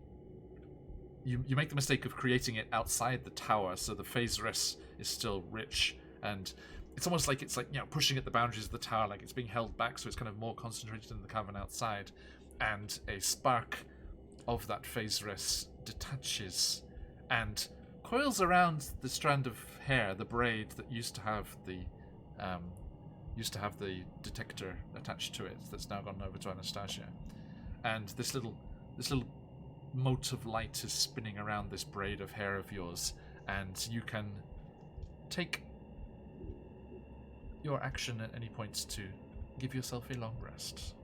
make the mistake of creating it outside the tower, so the phase res is still rich, and it's almost like pushing at the boundaries of the tower, like it's being held back, so it's kind of more concentrated in the cavern outside, and a spark of that phase res detaches and coils around the strand of hair, the braid that used to have the detector attached to it, that's now gone over to Anastasia, and this little mote of light is spinning around this braid of hair of yours, and you can take your action at any point to give yourself a long rest.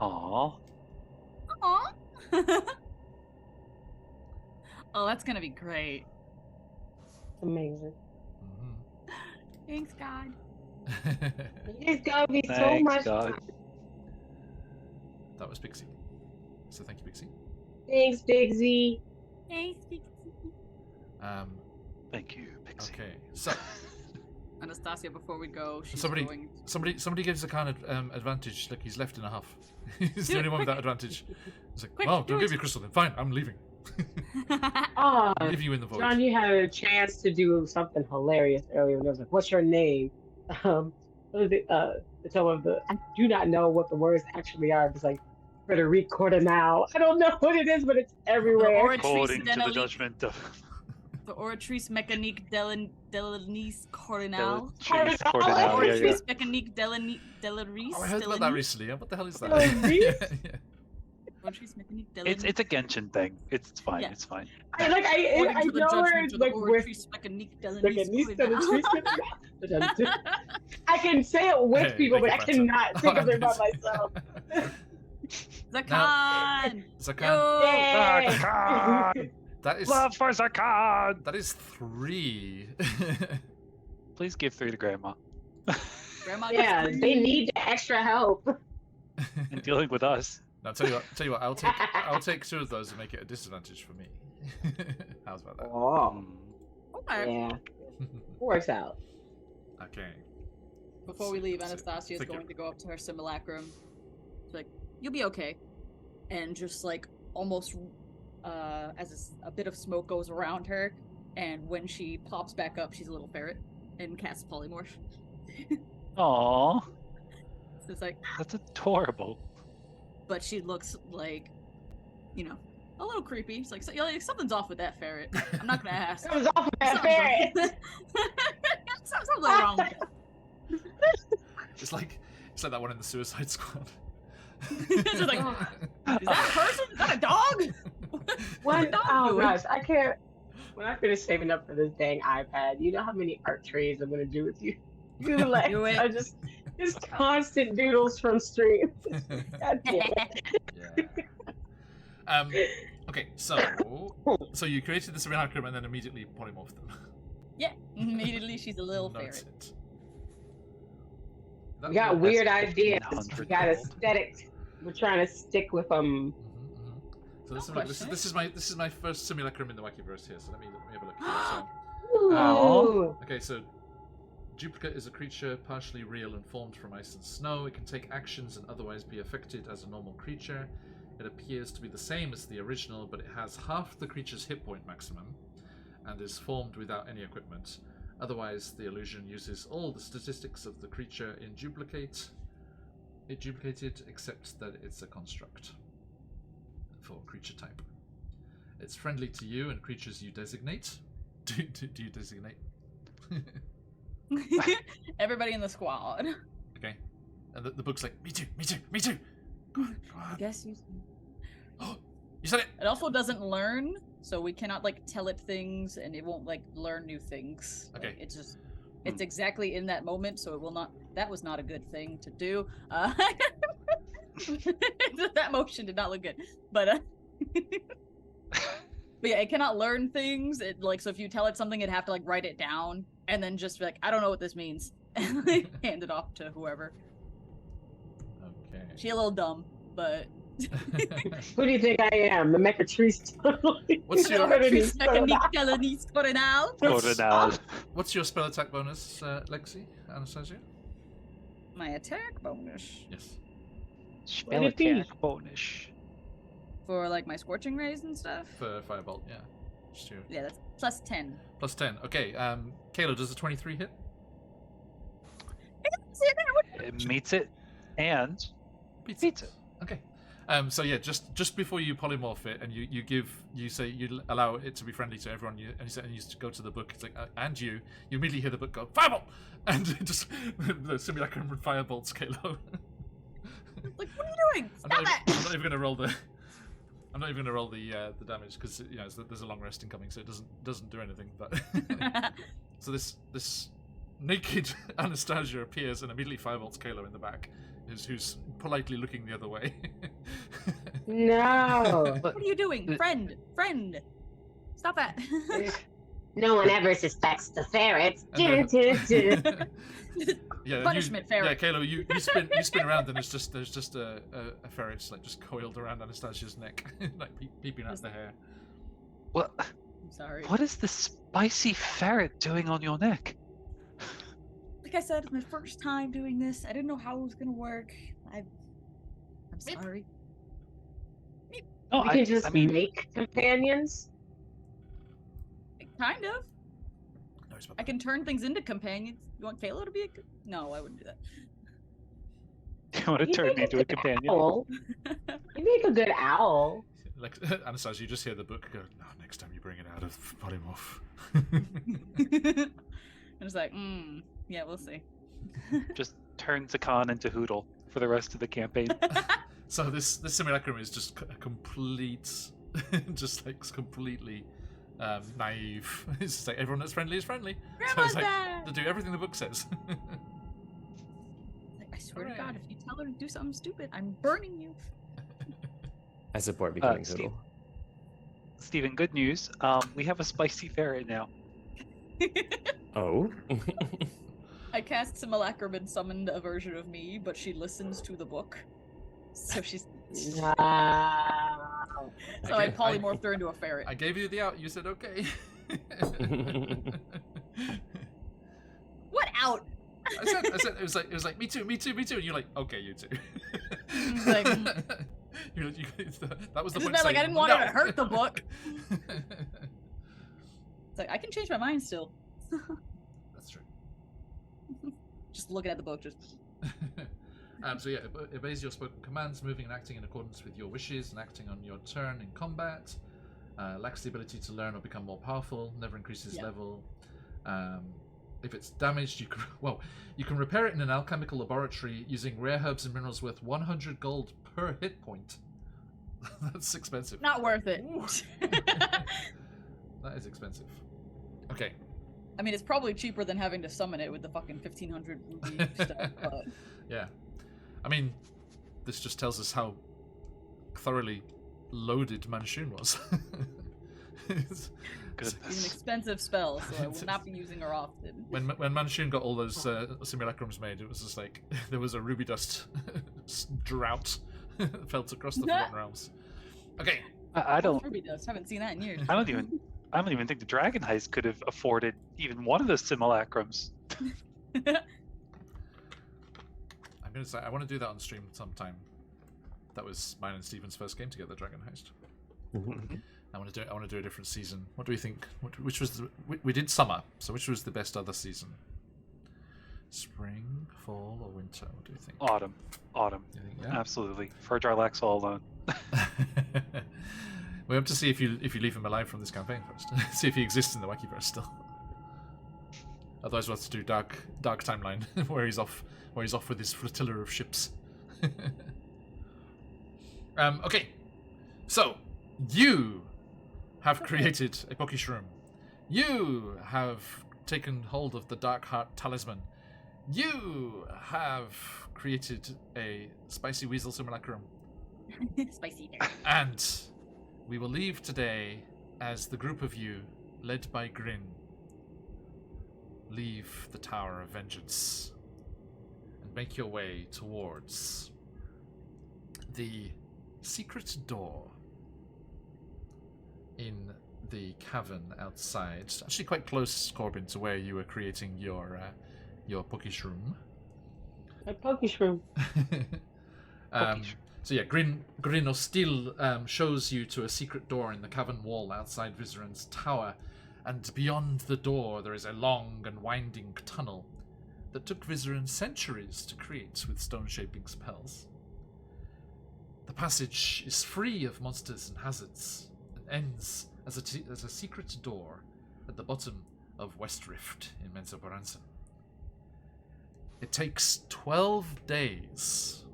Aww. Aww. Oh, that's gonna be great. Amazing. Thanks, God. It's gonna be so Thanks, much God. fun. That was Pixie. So thank you, Pixie. Thanks, Big Z. Thanks, Thank you, Pixie. Okay, so Anastasia, before we go, she's somebody gives a kind of advantage. Look, he's left in a huff. He's the only one without advantage. He's like, Quick, oh, do don't it. give you crystal then. Fine, I'm leaving. Oh, Leave you in the void. John, you had a chance to do something hilarious earlier. When I was like, "What's your name?" What is it? I do not know what the words actually are. It's like Frederic Cordonal. I don't know what it is, but it's everywhere. According to the judgment of The Oratrice Mécanique Delanice Cordonal. Chase Cordonal. Yeah, yeah. Oratrice Mécanique Delarice. Oh, I heard about that recently. What the hell is that? Delarice? Yeah. Oratrice Mécanique Delanice. It's a Genshin thing. It's fine. Yeah. It's fine. I According to the know where judgment it's of the like with Oratrice Mécanique Delanice, Delanice Delanice. I can say it with Hey, people, but I thank you, Fanta. cannot think of it by myself. Zakan! Zakan. Yo! Yay! That is Love for Zakan! that is 3. Please give 3 to Grandma. Grandma Yeah, gets they three. need extra help. And dealing with us. Now tell you what, I'll take 2 of those and make it a disadvantage for me. How's about that? Oh, Okay. yeah, works out. Okay. Before we leave, Let's see. Anastasia is Thank you. going to go up to her simulacrum. She's like, "You'll be okay," and just like almost as a bit of smoke goes around her, and when she pops back up, she's a little ferret and casts polymorph. Aww. So it's like, That's adorable. but she looks like, a little creepy. It's like, something's off with that ferret. I'm not gonna ask. That was off of that ferret. Something's wrong with it. It's like that one in the Suicide Squad. It's just like, is that a person? Is that a dog? What? Dog Oh doing? gosh, I can't. When I finish saving up for this dang iPad, you know how many art trays I'm gonna do with you? Like, Do it. I just constant doodles from streams. God damn it. Yeah. Okay, so you created the simulacrum and then immediately polymorphed them. Yeah, immediately she's a little ferret. Noted. We got That- weird That's ideas. 1,500 We got gold. aesthetics. We're trying to stick with them. So No this is my first simulacrum in the Wakiverse here. So let me have a look here. Ooh. Okay, so Duplicate is a creature partially real and formed from ice and snow. It can take actions and otherwise be affected as a normal creature. It appears to be the same as the original, but it has half the creature's hit point maximum and is formed without any equipment. Otherwise, the illusion uses all the statistics of the creature in Duplicate. It duplicated, except that it's a construct for creature type. It's friendly to you and creatures you designate. Do you designate? Everybody in the squad. Okay. And the book's like, me too, me too, me too. Go on, go I on. guess you. Oh, you said it. It also doesn't learn, so we cannot tell it things, and it won't learn new things. Okay. It's just, it's exactly in that moment, so it will not. That was not a good thing to do. That motion did not look good, but but yeah, it cannot learn things. It so if you tell it something, it'd have to write it down and then just be like, I don't know what this means, and hand it off to whoever. Okay. She a little dumb, but Who do you think I am? The Mechatrice? What's your- Coronel. What's your spell attack bonus, Lexi, Anastasia? My attack bonus Yes. Spell Let it be. attack bonus. for like my scorching rays and stuff. For Firebolt, yeah. Just your Yeah, that's plus 10. plus 10. Okay, Kayla, does a 23 hit? It meets it and Beats beats it. Okay. So yeah, just before you polymorph it, and you say you allow it to be friendly to everyone, and you go to the book. It's like, and you immediately hear the book go Firebolt, and just the simulacrum firebolts Kalo. Like, what are you doing? Stop it! I'm not even gonna roll the. I'm not even gonna roll the damage because there's a long rest incoming, so it doesn't do anything. But so this naked Anastasia appears and immediately firebolts Kalo in the back. Who's politely looking the other way. No. What are you doing? Friend! Stop that! No one ever suspects the ferrets. And yeah, Punishment ferret. Yeah, Kalo, you spin around and there's just a ferret like just coiled around Anastasia's neck, like peeping out the hair. What? I'm sorry. What is this spicy ferret doing on your neck? Like I said, it's my first time doing this. I didn't know how it was gonna work. I'm sorry. No, We can just I mean, make companions. Kind of. No, it's I can turn things into companions. You want Kayla to be a... No, I wouldn't do that. you want to You turn make me a into a good companion? owl. You make a good owl. like Anastasia, you just hear the book go. No, next time you bring it out of polymorph. I was like, yeah, we'll see. Just turn Zakan into Hoodle for the rest of the campaign. So this simulacrum is just a complete, just like completely naive. It's just like everyone that's friendly is friendly. So it's like to do everything the book says. Like, I swear to God, Hooray. if you tell her to do something stupid, I'm burning you. I support becoming Steve. Hoodle. Steven, good news. We have a spicy ferret now. Oh? I cast Simulacrum and summoned a version of me, but she listens to the book. So she's... Wow. So I polymorphed her into a ferret. I gave you the out. You said okay. What out? I said it was like me too. And you're like, okay, you too. It's like, that was the It's point. about, like, I didn't want her to no. hurt the book. It's like, I can change my mind still. That's true. Just looking at the book, just... So yeah, it obeys your spoken commands, moving and acting in accordance with your wishes, and acting on your turn in combat. Lacks the ability to learn or become more powerful. Never increases Yeah. level. If it's damaged, you can repair it in an alchemical laboratory using rare herbs and minerals worth 100 gold per hit point. That's expensive. Not worth it. Ooh. That is expensive. Okay. I mean, it's probably cheaper than having to summon it with the fucking 1500 rupee stuff, but... Yeah. I mean, this just tells us how thoroughly loaded Manshun was. It's an Goodness. expensive spell, so I will not be using her often. When Manshun got all those simulacrums made, it was just like there was a ruby dust drought felt across the Forgotten Realms. Okay. I don't. Ruby does. Haven't seen that in years. I don't even think the Dragon Heist could have afforded even one of those simulacrums. I'm gonna say I want to do that on stream sometime. That was mine and Steven's first game together, Dragon Heist. I want to do a different season. What do we think? Which was we did summer, so which was the best other season? Spring, fall, or winter? What do you think? Autumn. You think, yeah? Absolutely. For Jarlax all alone. We have to see if you leave him alive from this campaign first. See if he exists in the Wakiverse still. Otherwise, we'll have to do dark timeline where he's off with his flotilla of ships. Okay, so you have created a Pocky Shroom. You have taken hold of the Dark Heart Talisman. You have created a Spicy Weasel Simulacrum. Spicy. And we will leave today as the group of you, led by Grin, leave the Tower of Vengeance and make your way towards the secret door in the cavern outside. Actually quite close, Corbin, to where you were creating your bookish room. My pokish room. So yeah, Grin Ostil shows you to a secret door in the cavern wall outside Vizeran's tower, and beyond the door there is a long and winding tunnel that took Vizeran centuries to create with stone-shaping spells. The passage is free of monsters and hazards, and ends as a secret door at the bottom of West Rift in Menzoberranzan. It takes 12 days.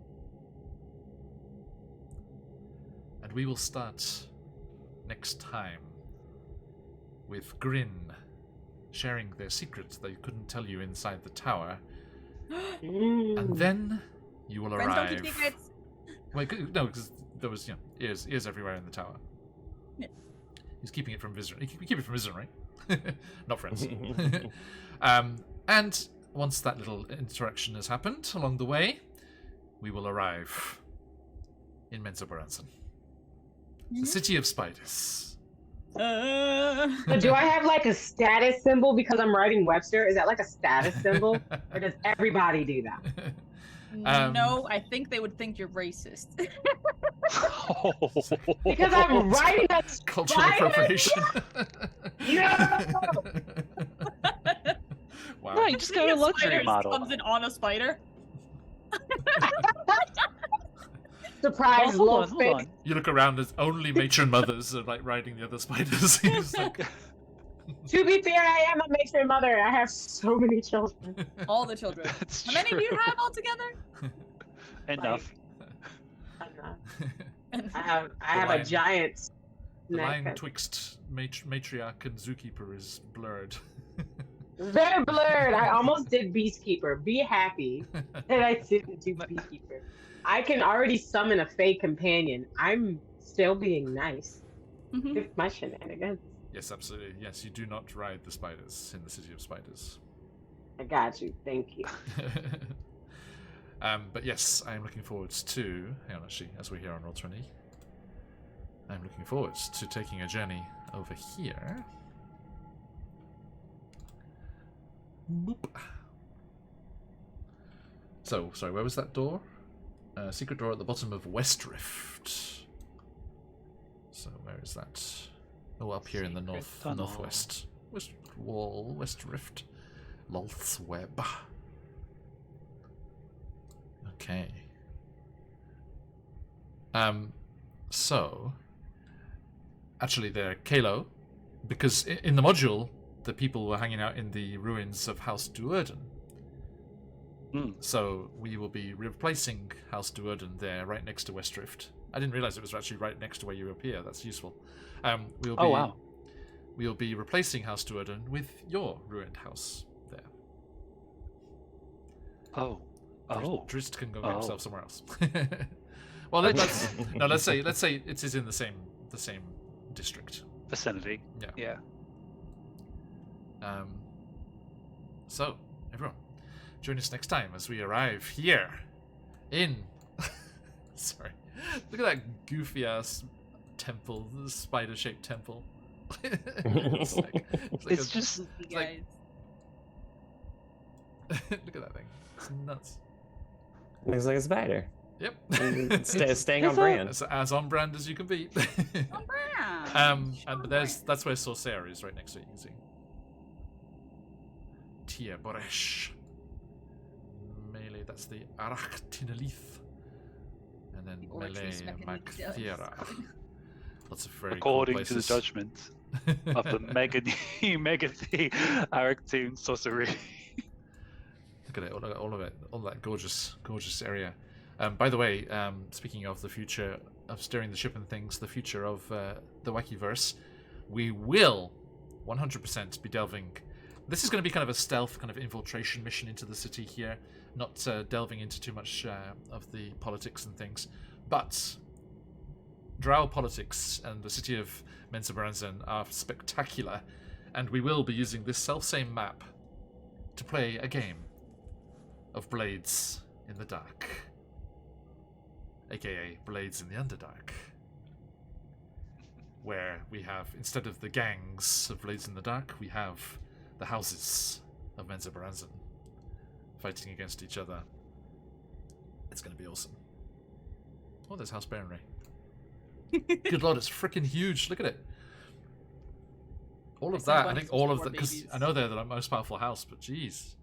And we will start next time with Grin sharing their secret they couldn't tell you inside the tower. And then you will Friends don't keep arrive. secrets. Wait, no, because there was, ears everywhere in the tower. Yeah. He's keeping it from Vizeran. You keep it from Vizeran, right? Not friends. And once that little interaction has happened along the way, we will arrive in Menzoberranzan. The city of spiders. But do I have like a status symbol because I'm writing Webster? Is that like a status symbol? Or does everybody do that? No, I think they would think you're racist. Because I'm writing a Cultural spider? appropriation. Yeah! Wow. No, you just got a luxury model. Comes in on a spider. Surprise, Hold little on, hold face. on. You look around as only matron mothers are like riding the other spiders. It's like, To be fair, I am a matron mother. I have so many children. All the children. That's How many do you true. have altogether? Enough. I have a line. giant the line neck. twixt matriarch and zookeeper is blurred. Very blurred. I almost did Beastkeeper. Be happy that I didn't do Beastkeeper. I can already summon a Fey companion. I'm still being nice with my shenanigans. Yes, absolutely. Yes, you do not ride the spiders in the city of spiders. I got you. Thank you. But yes, I am looking forward to... Hang on, actually, as we're here on Roll20. I'm looking forward to taking a journey over here. Boop. So, sorry, where was that door? Secret door at the bottom of West Rift. So, where is that? Oh, up here in the Secret north, tunnel. northwest. West wall, West Rift. Lolth's Web. Okay. So, actually there, Kalo, because in the module, the people were hanging out in the ruins of House Duerden. So we will be replacing House Duerden there, right next to West Rift. I didn't realize it was actually right next to where you appear. That's useful. Wow. We will be replacing House Duerden with your ruined house there. Oh. Drist can go get Oh. himself somewhere else. Well, let's say it is in the same district. Vicinity. Yeah. Yeah. So everyone, join us next time as we arrive here in. Sorry, look at that goofy ass temple, the spider-shaped temple. It's It's just like- look at that thing. It's nuts. Looks like a spider. Yep. Staying on brand. As on brand as you can be. Oh, brown. And that's where Sorcerer is, right next to it. You can see. Tia Boresh. Melee, that's the Arachtinalith. And then The melee, Orcus Magthera. Lots of very according cool to the places. judgment of the Megathy Aractoon sorcery. Look at it, all of it, all that gorgeous area. By the way, speaking of the future of steering the ship and things, the future of the Wakiverse, we will 100% be delving. This is going to be kind of a stealth, kind of infiltration mission into the city here, not delving into too much of the politics and things. But Drow politics and the city of Menzoberranzan are spectacular, and we will be using this self-same map to play a game of Blades in the Dark. aka Blades in the Underdark, where we have, instead of the gangs of Blades in the Dark, we have the houses of Menza Baranzan fighting against each other. It's going to be awesome. Oh, there's House Baronry. Good lord, it's freaking huge. Look at it. All of that, I think all of that, because I know they're the most powerful house, but jeez.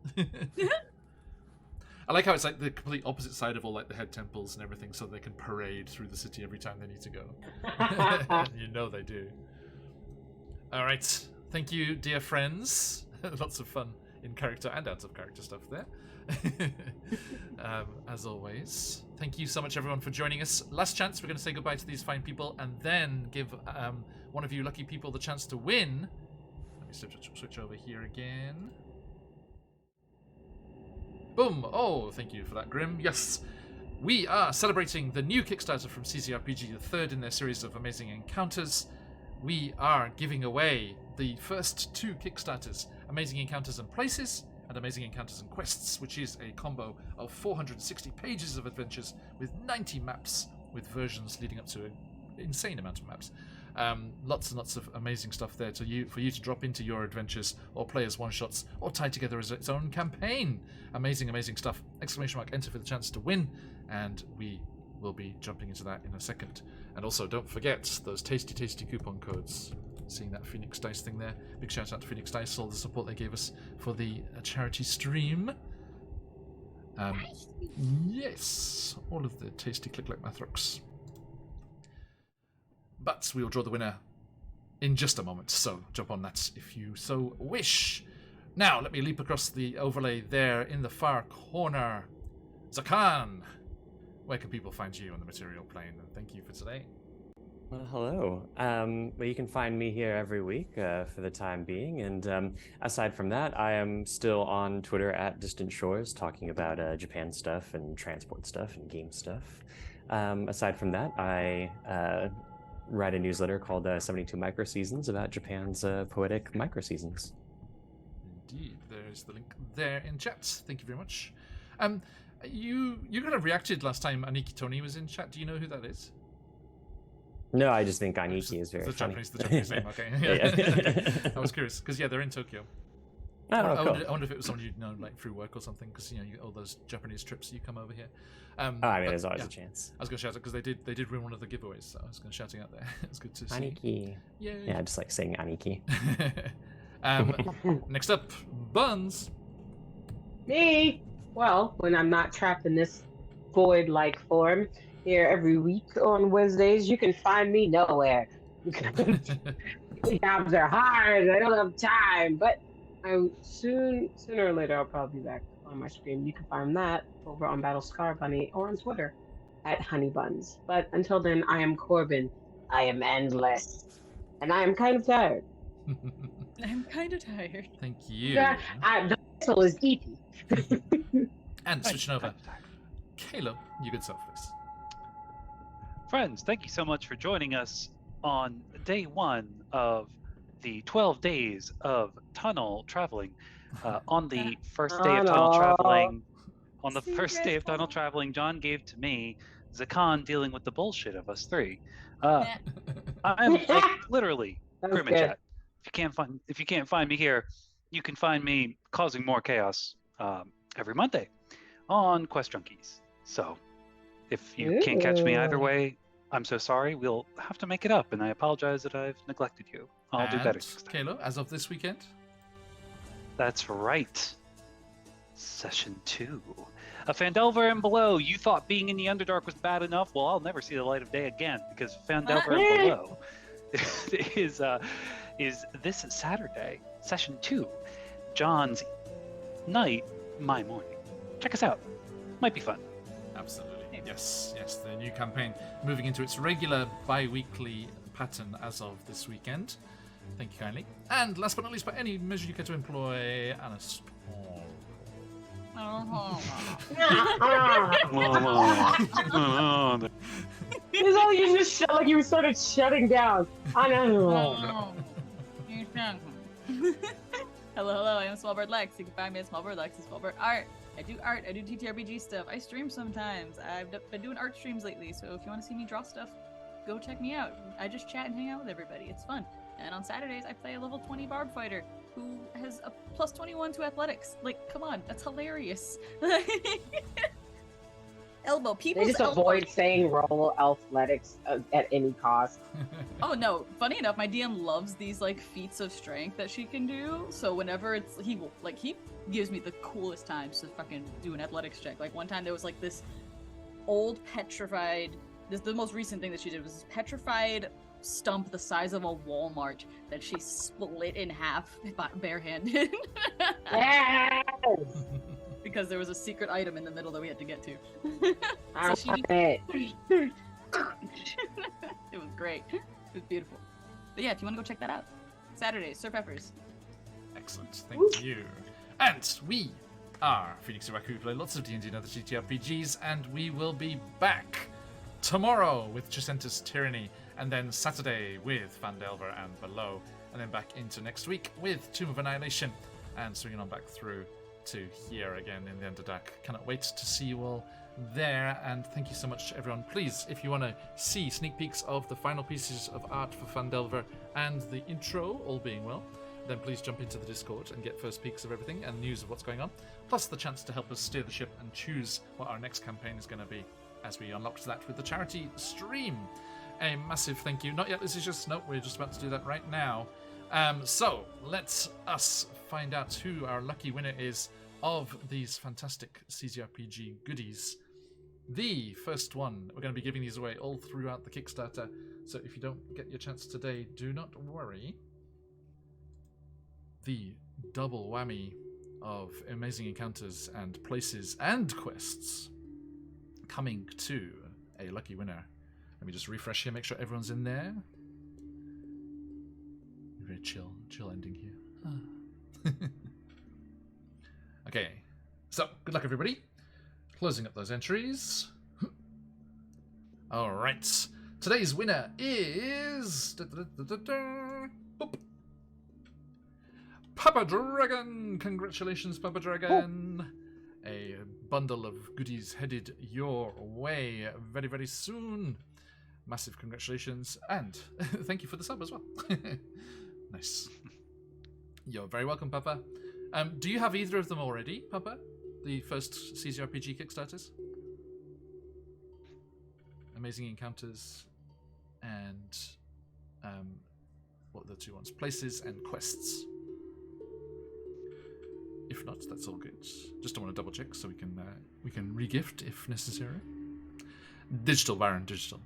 I like how it's like the complete opposite side of all like the head temples and everything, so they can parade through the city every time they need to go. You know they do. All right, thank you, dear friends. Lots of fun in character and out of character stuff there. As always, thank you so much everyone for joining us. Last chance, we're going to say goodbye to these fine people and then give one of you lucky people the chance to win. Let me switch over here again. Boom! Oh, thank you for that, Grim. Yes, we are celebrating the new Kickstarter from CZRPG, the third in their series of amazing encounters. We are giving away the first two Kickstarters, Amazing Encounters and Places, and Amazing Encounters and Quests, which is a combo of 460 pages of adventures with 90 maps, with versions leading up to an insane amount of maps. Lots and lots of amazing stuff there for you to drop into your adventures or play as one-shots or tie together as its own campaign. Amazing, amazing stuff. ! Enter for the chance to win, and we will be jumping into that in a second. And also, don't forget those tasty, tasty coupon codes. Seeing that Phoenix Dice thing there. Big shout out to Phoenix Dice, all the support they gave us for the charity stream. Yes, all of the tasty click-like mathrocks. But we will draw the winner in just a moment, so jump on that if you so wish. Now, let me leap across the overlay there in the far corner. Zakan, where can people find you on the material plane? And thank you for today. Well, hello. Well, you can find me here every week for the time being. And aside from that, I am still on Twitter at Distant Shores talking about Japan stuff and transport stuff and game stuff. Aside from that, I write a newsletter called 72 Micro Seasons about Japan's poetic micro seasons. Indeed. There's the link there in chat. Thank you very much. You kind of reacted last time Aniki Tony was in chat. Do you know who that is? No, I just think Aniki is very funny. The Japanese name, okay. Yeah. I was curious, because, yeah, they're in Tokyo. Oh, I cool. wonder if it was someone you'd know, like, through work or something, because, you know, all those Japanese trips, you come over here. I mean, there's always a chance. I was going to shout it, because they did win one of the giveaways, so I was going to shout it out there. It's good to see. Aniki. Yay. Yeah, I just like saying Aniki. Next up, Buns. Me? Well, when I'm not trapped in this void-like form here every week on Wednesdays, you can find me nowhere. Jobs are hard. I don't have time, but sooner or later I'll probably be back on my stream. You can find that over on Battle Scar Bunny or on Twitter at Honeybuns. But until then, I am Corbin. I am endless, and I am kind of tired. I'm kind of tired. Thank you. Yeah, the vessel is deepy. And switching over, Caleb, you good self, please. Friends, thank you so much for joining us on day one of the 12 days of tunnel traveling. On the first day of tunnel traveling, John gave to me Zakan dealing with the bullshit of us three. I'm like literally Grim in chat. If you can't find me here, you can find me causing more chaos every Monday on Quest Junkies. So if you can't catch me either way, I'm so sorry. We'll have to make it up, and I apologize that I've neglected you. I'll do better next time. Kayla, as of this weekend? That's right. Session 2. A Phandelver and Below. You thought being in the Underdark was bad enough? Well, I'll never see the light of day again, because Phandelver and Below is this Saturday, Session 2. John's night, my morning. Check us out. Might be fun. Absolutely. Yes, the new campaign moving into its regular bi-weekly pattern as of this weekend. Thank you kindly. And last but not least, by any measure you care to employ, Anna Storm. It's all you just shut like you started shutting down. I know. Hello, I am Smallbird Lex. You can find me at Smallbird Lex and Smallbird Art. I do art. I do TTRPG stuff. I stream sometimes. I've been doing art streams lately, so if you want to see me draw stuff, go check me out. I just chat and hang out with everybody. It's fun. And on Saturdays, I play a level 20 barb fighter who has a plus 21 to athletics. Like, come on, that's hilarious. Elbow. They People's just elbow. avoid saying roll athletics at any cost. Oh no! Funny enough, my DM loves these like feats of strength that she can do. So whenever he gives me the coolest times to fucking do an athletics check. Like one time there was like this old petrified. The most recent thing that she did was this petrified stump the size of a Walmart that she split in half barehanded. Yes! Because there was a secret item in the middle that we had to get to. I So love it. it was great. It was beautiful. But yeah, if you want to go check that out, Saturday, Sir Peppers. Excellent, thank you. And we are QuestJunkiesUK. We play lots of D&D and other TTRPGs, and we will be back tomorrow with Jacinta's Tyranny, and then Saturday with Phandelver and Below, and then back into next week with Tomb of Annihilation, and swinging on back through to here again in the Underdark. Cannot wait to see you all there, and thank you so much, everyone. Please, if you want to see sneak peeks of the final pieces of art for Phandelver and the intro, all being well, then please jump into the Discord and get first peeks of everything and news of what's going on, plus the chance to help us steer the ship and choose what our next campaign is going to be as we unlock that with the charity stream. A massive thank you. Not yet, this is just, nope, we're just about to do that right now. So, let us find out who our lucky winner is of these fantastic CZRPG goodies. The first one, we're going to be giving these away all throughout the Kickstarter, so if you don't get your chance today, do not worry. The double whammy of amazing encounters and places and quests coming to a lucky winner. Let me just refresh here, make sure everyone's in there. Very chill ending here. Okay, so good luck, everybody. Closing up those entries. All right, today's winner is Boop. Papa Dragon. Congratulations, Papa Dragon. A bundle of goodies headed your way very, very soon. Massive congratulations, and thank you for the sub as well. Nice. You're very welcome, Papa. Do you have either of them already, Papa? The first CZRPG Kickstarters? Amazing Encounters and what are the two ones? Places and Quests. If not, that's all good. Just don't want to double check so we can re-gift if necessary. Digital, Baron, digital.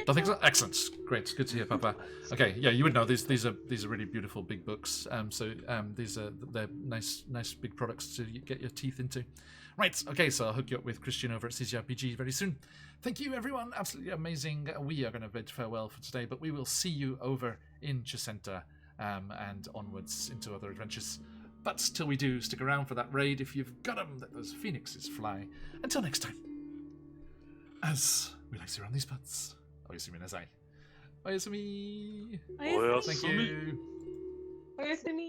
Don't think so? Excellent. Great. Good to hear, Papa. Okay, yeah, you would know these are really beautiful big books. They're nice big products to get your teeth into. Right, okay, so I'll hook you up with Christian over at CZRPG very soon. Thank you, everyone. Absolutely amazing. We are going to bid farewell for today, but we will see you over in Jacinta and onwards into other adventures. But till we do, stick around for that raid if you've got them, let those phoenixes fly. Until next time, as we like to run these butts. Oyasumi Nazai. Oyasumi. Oyasumi. Thank you. Oyasumi.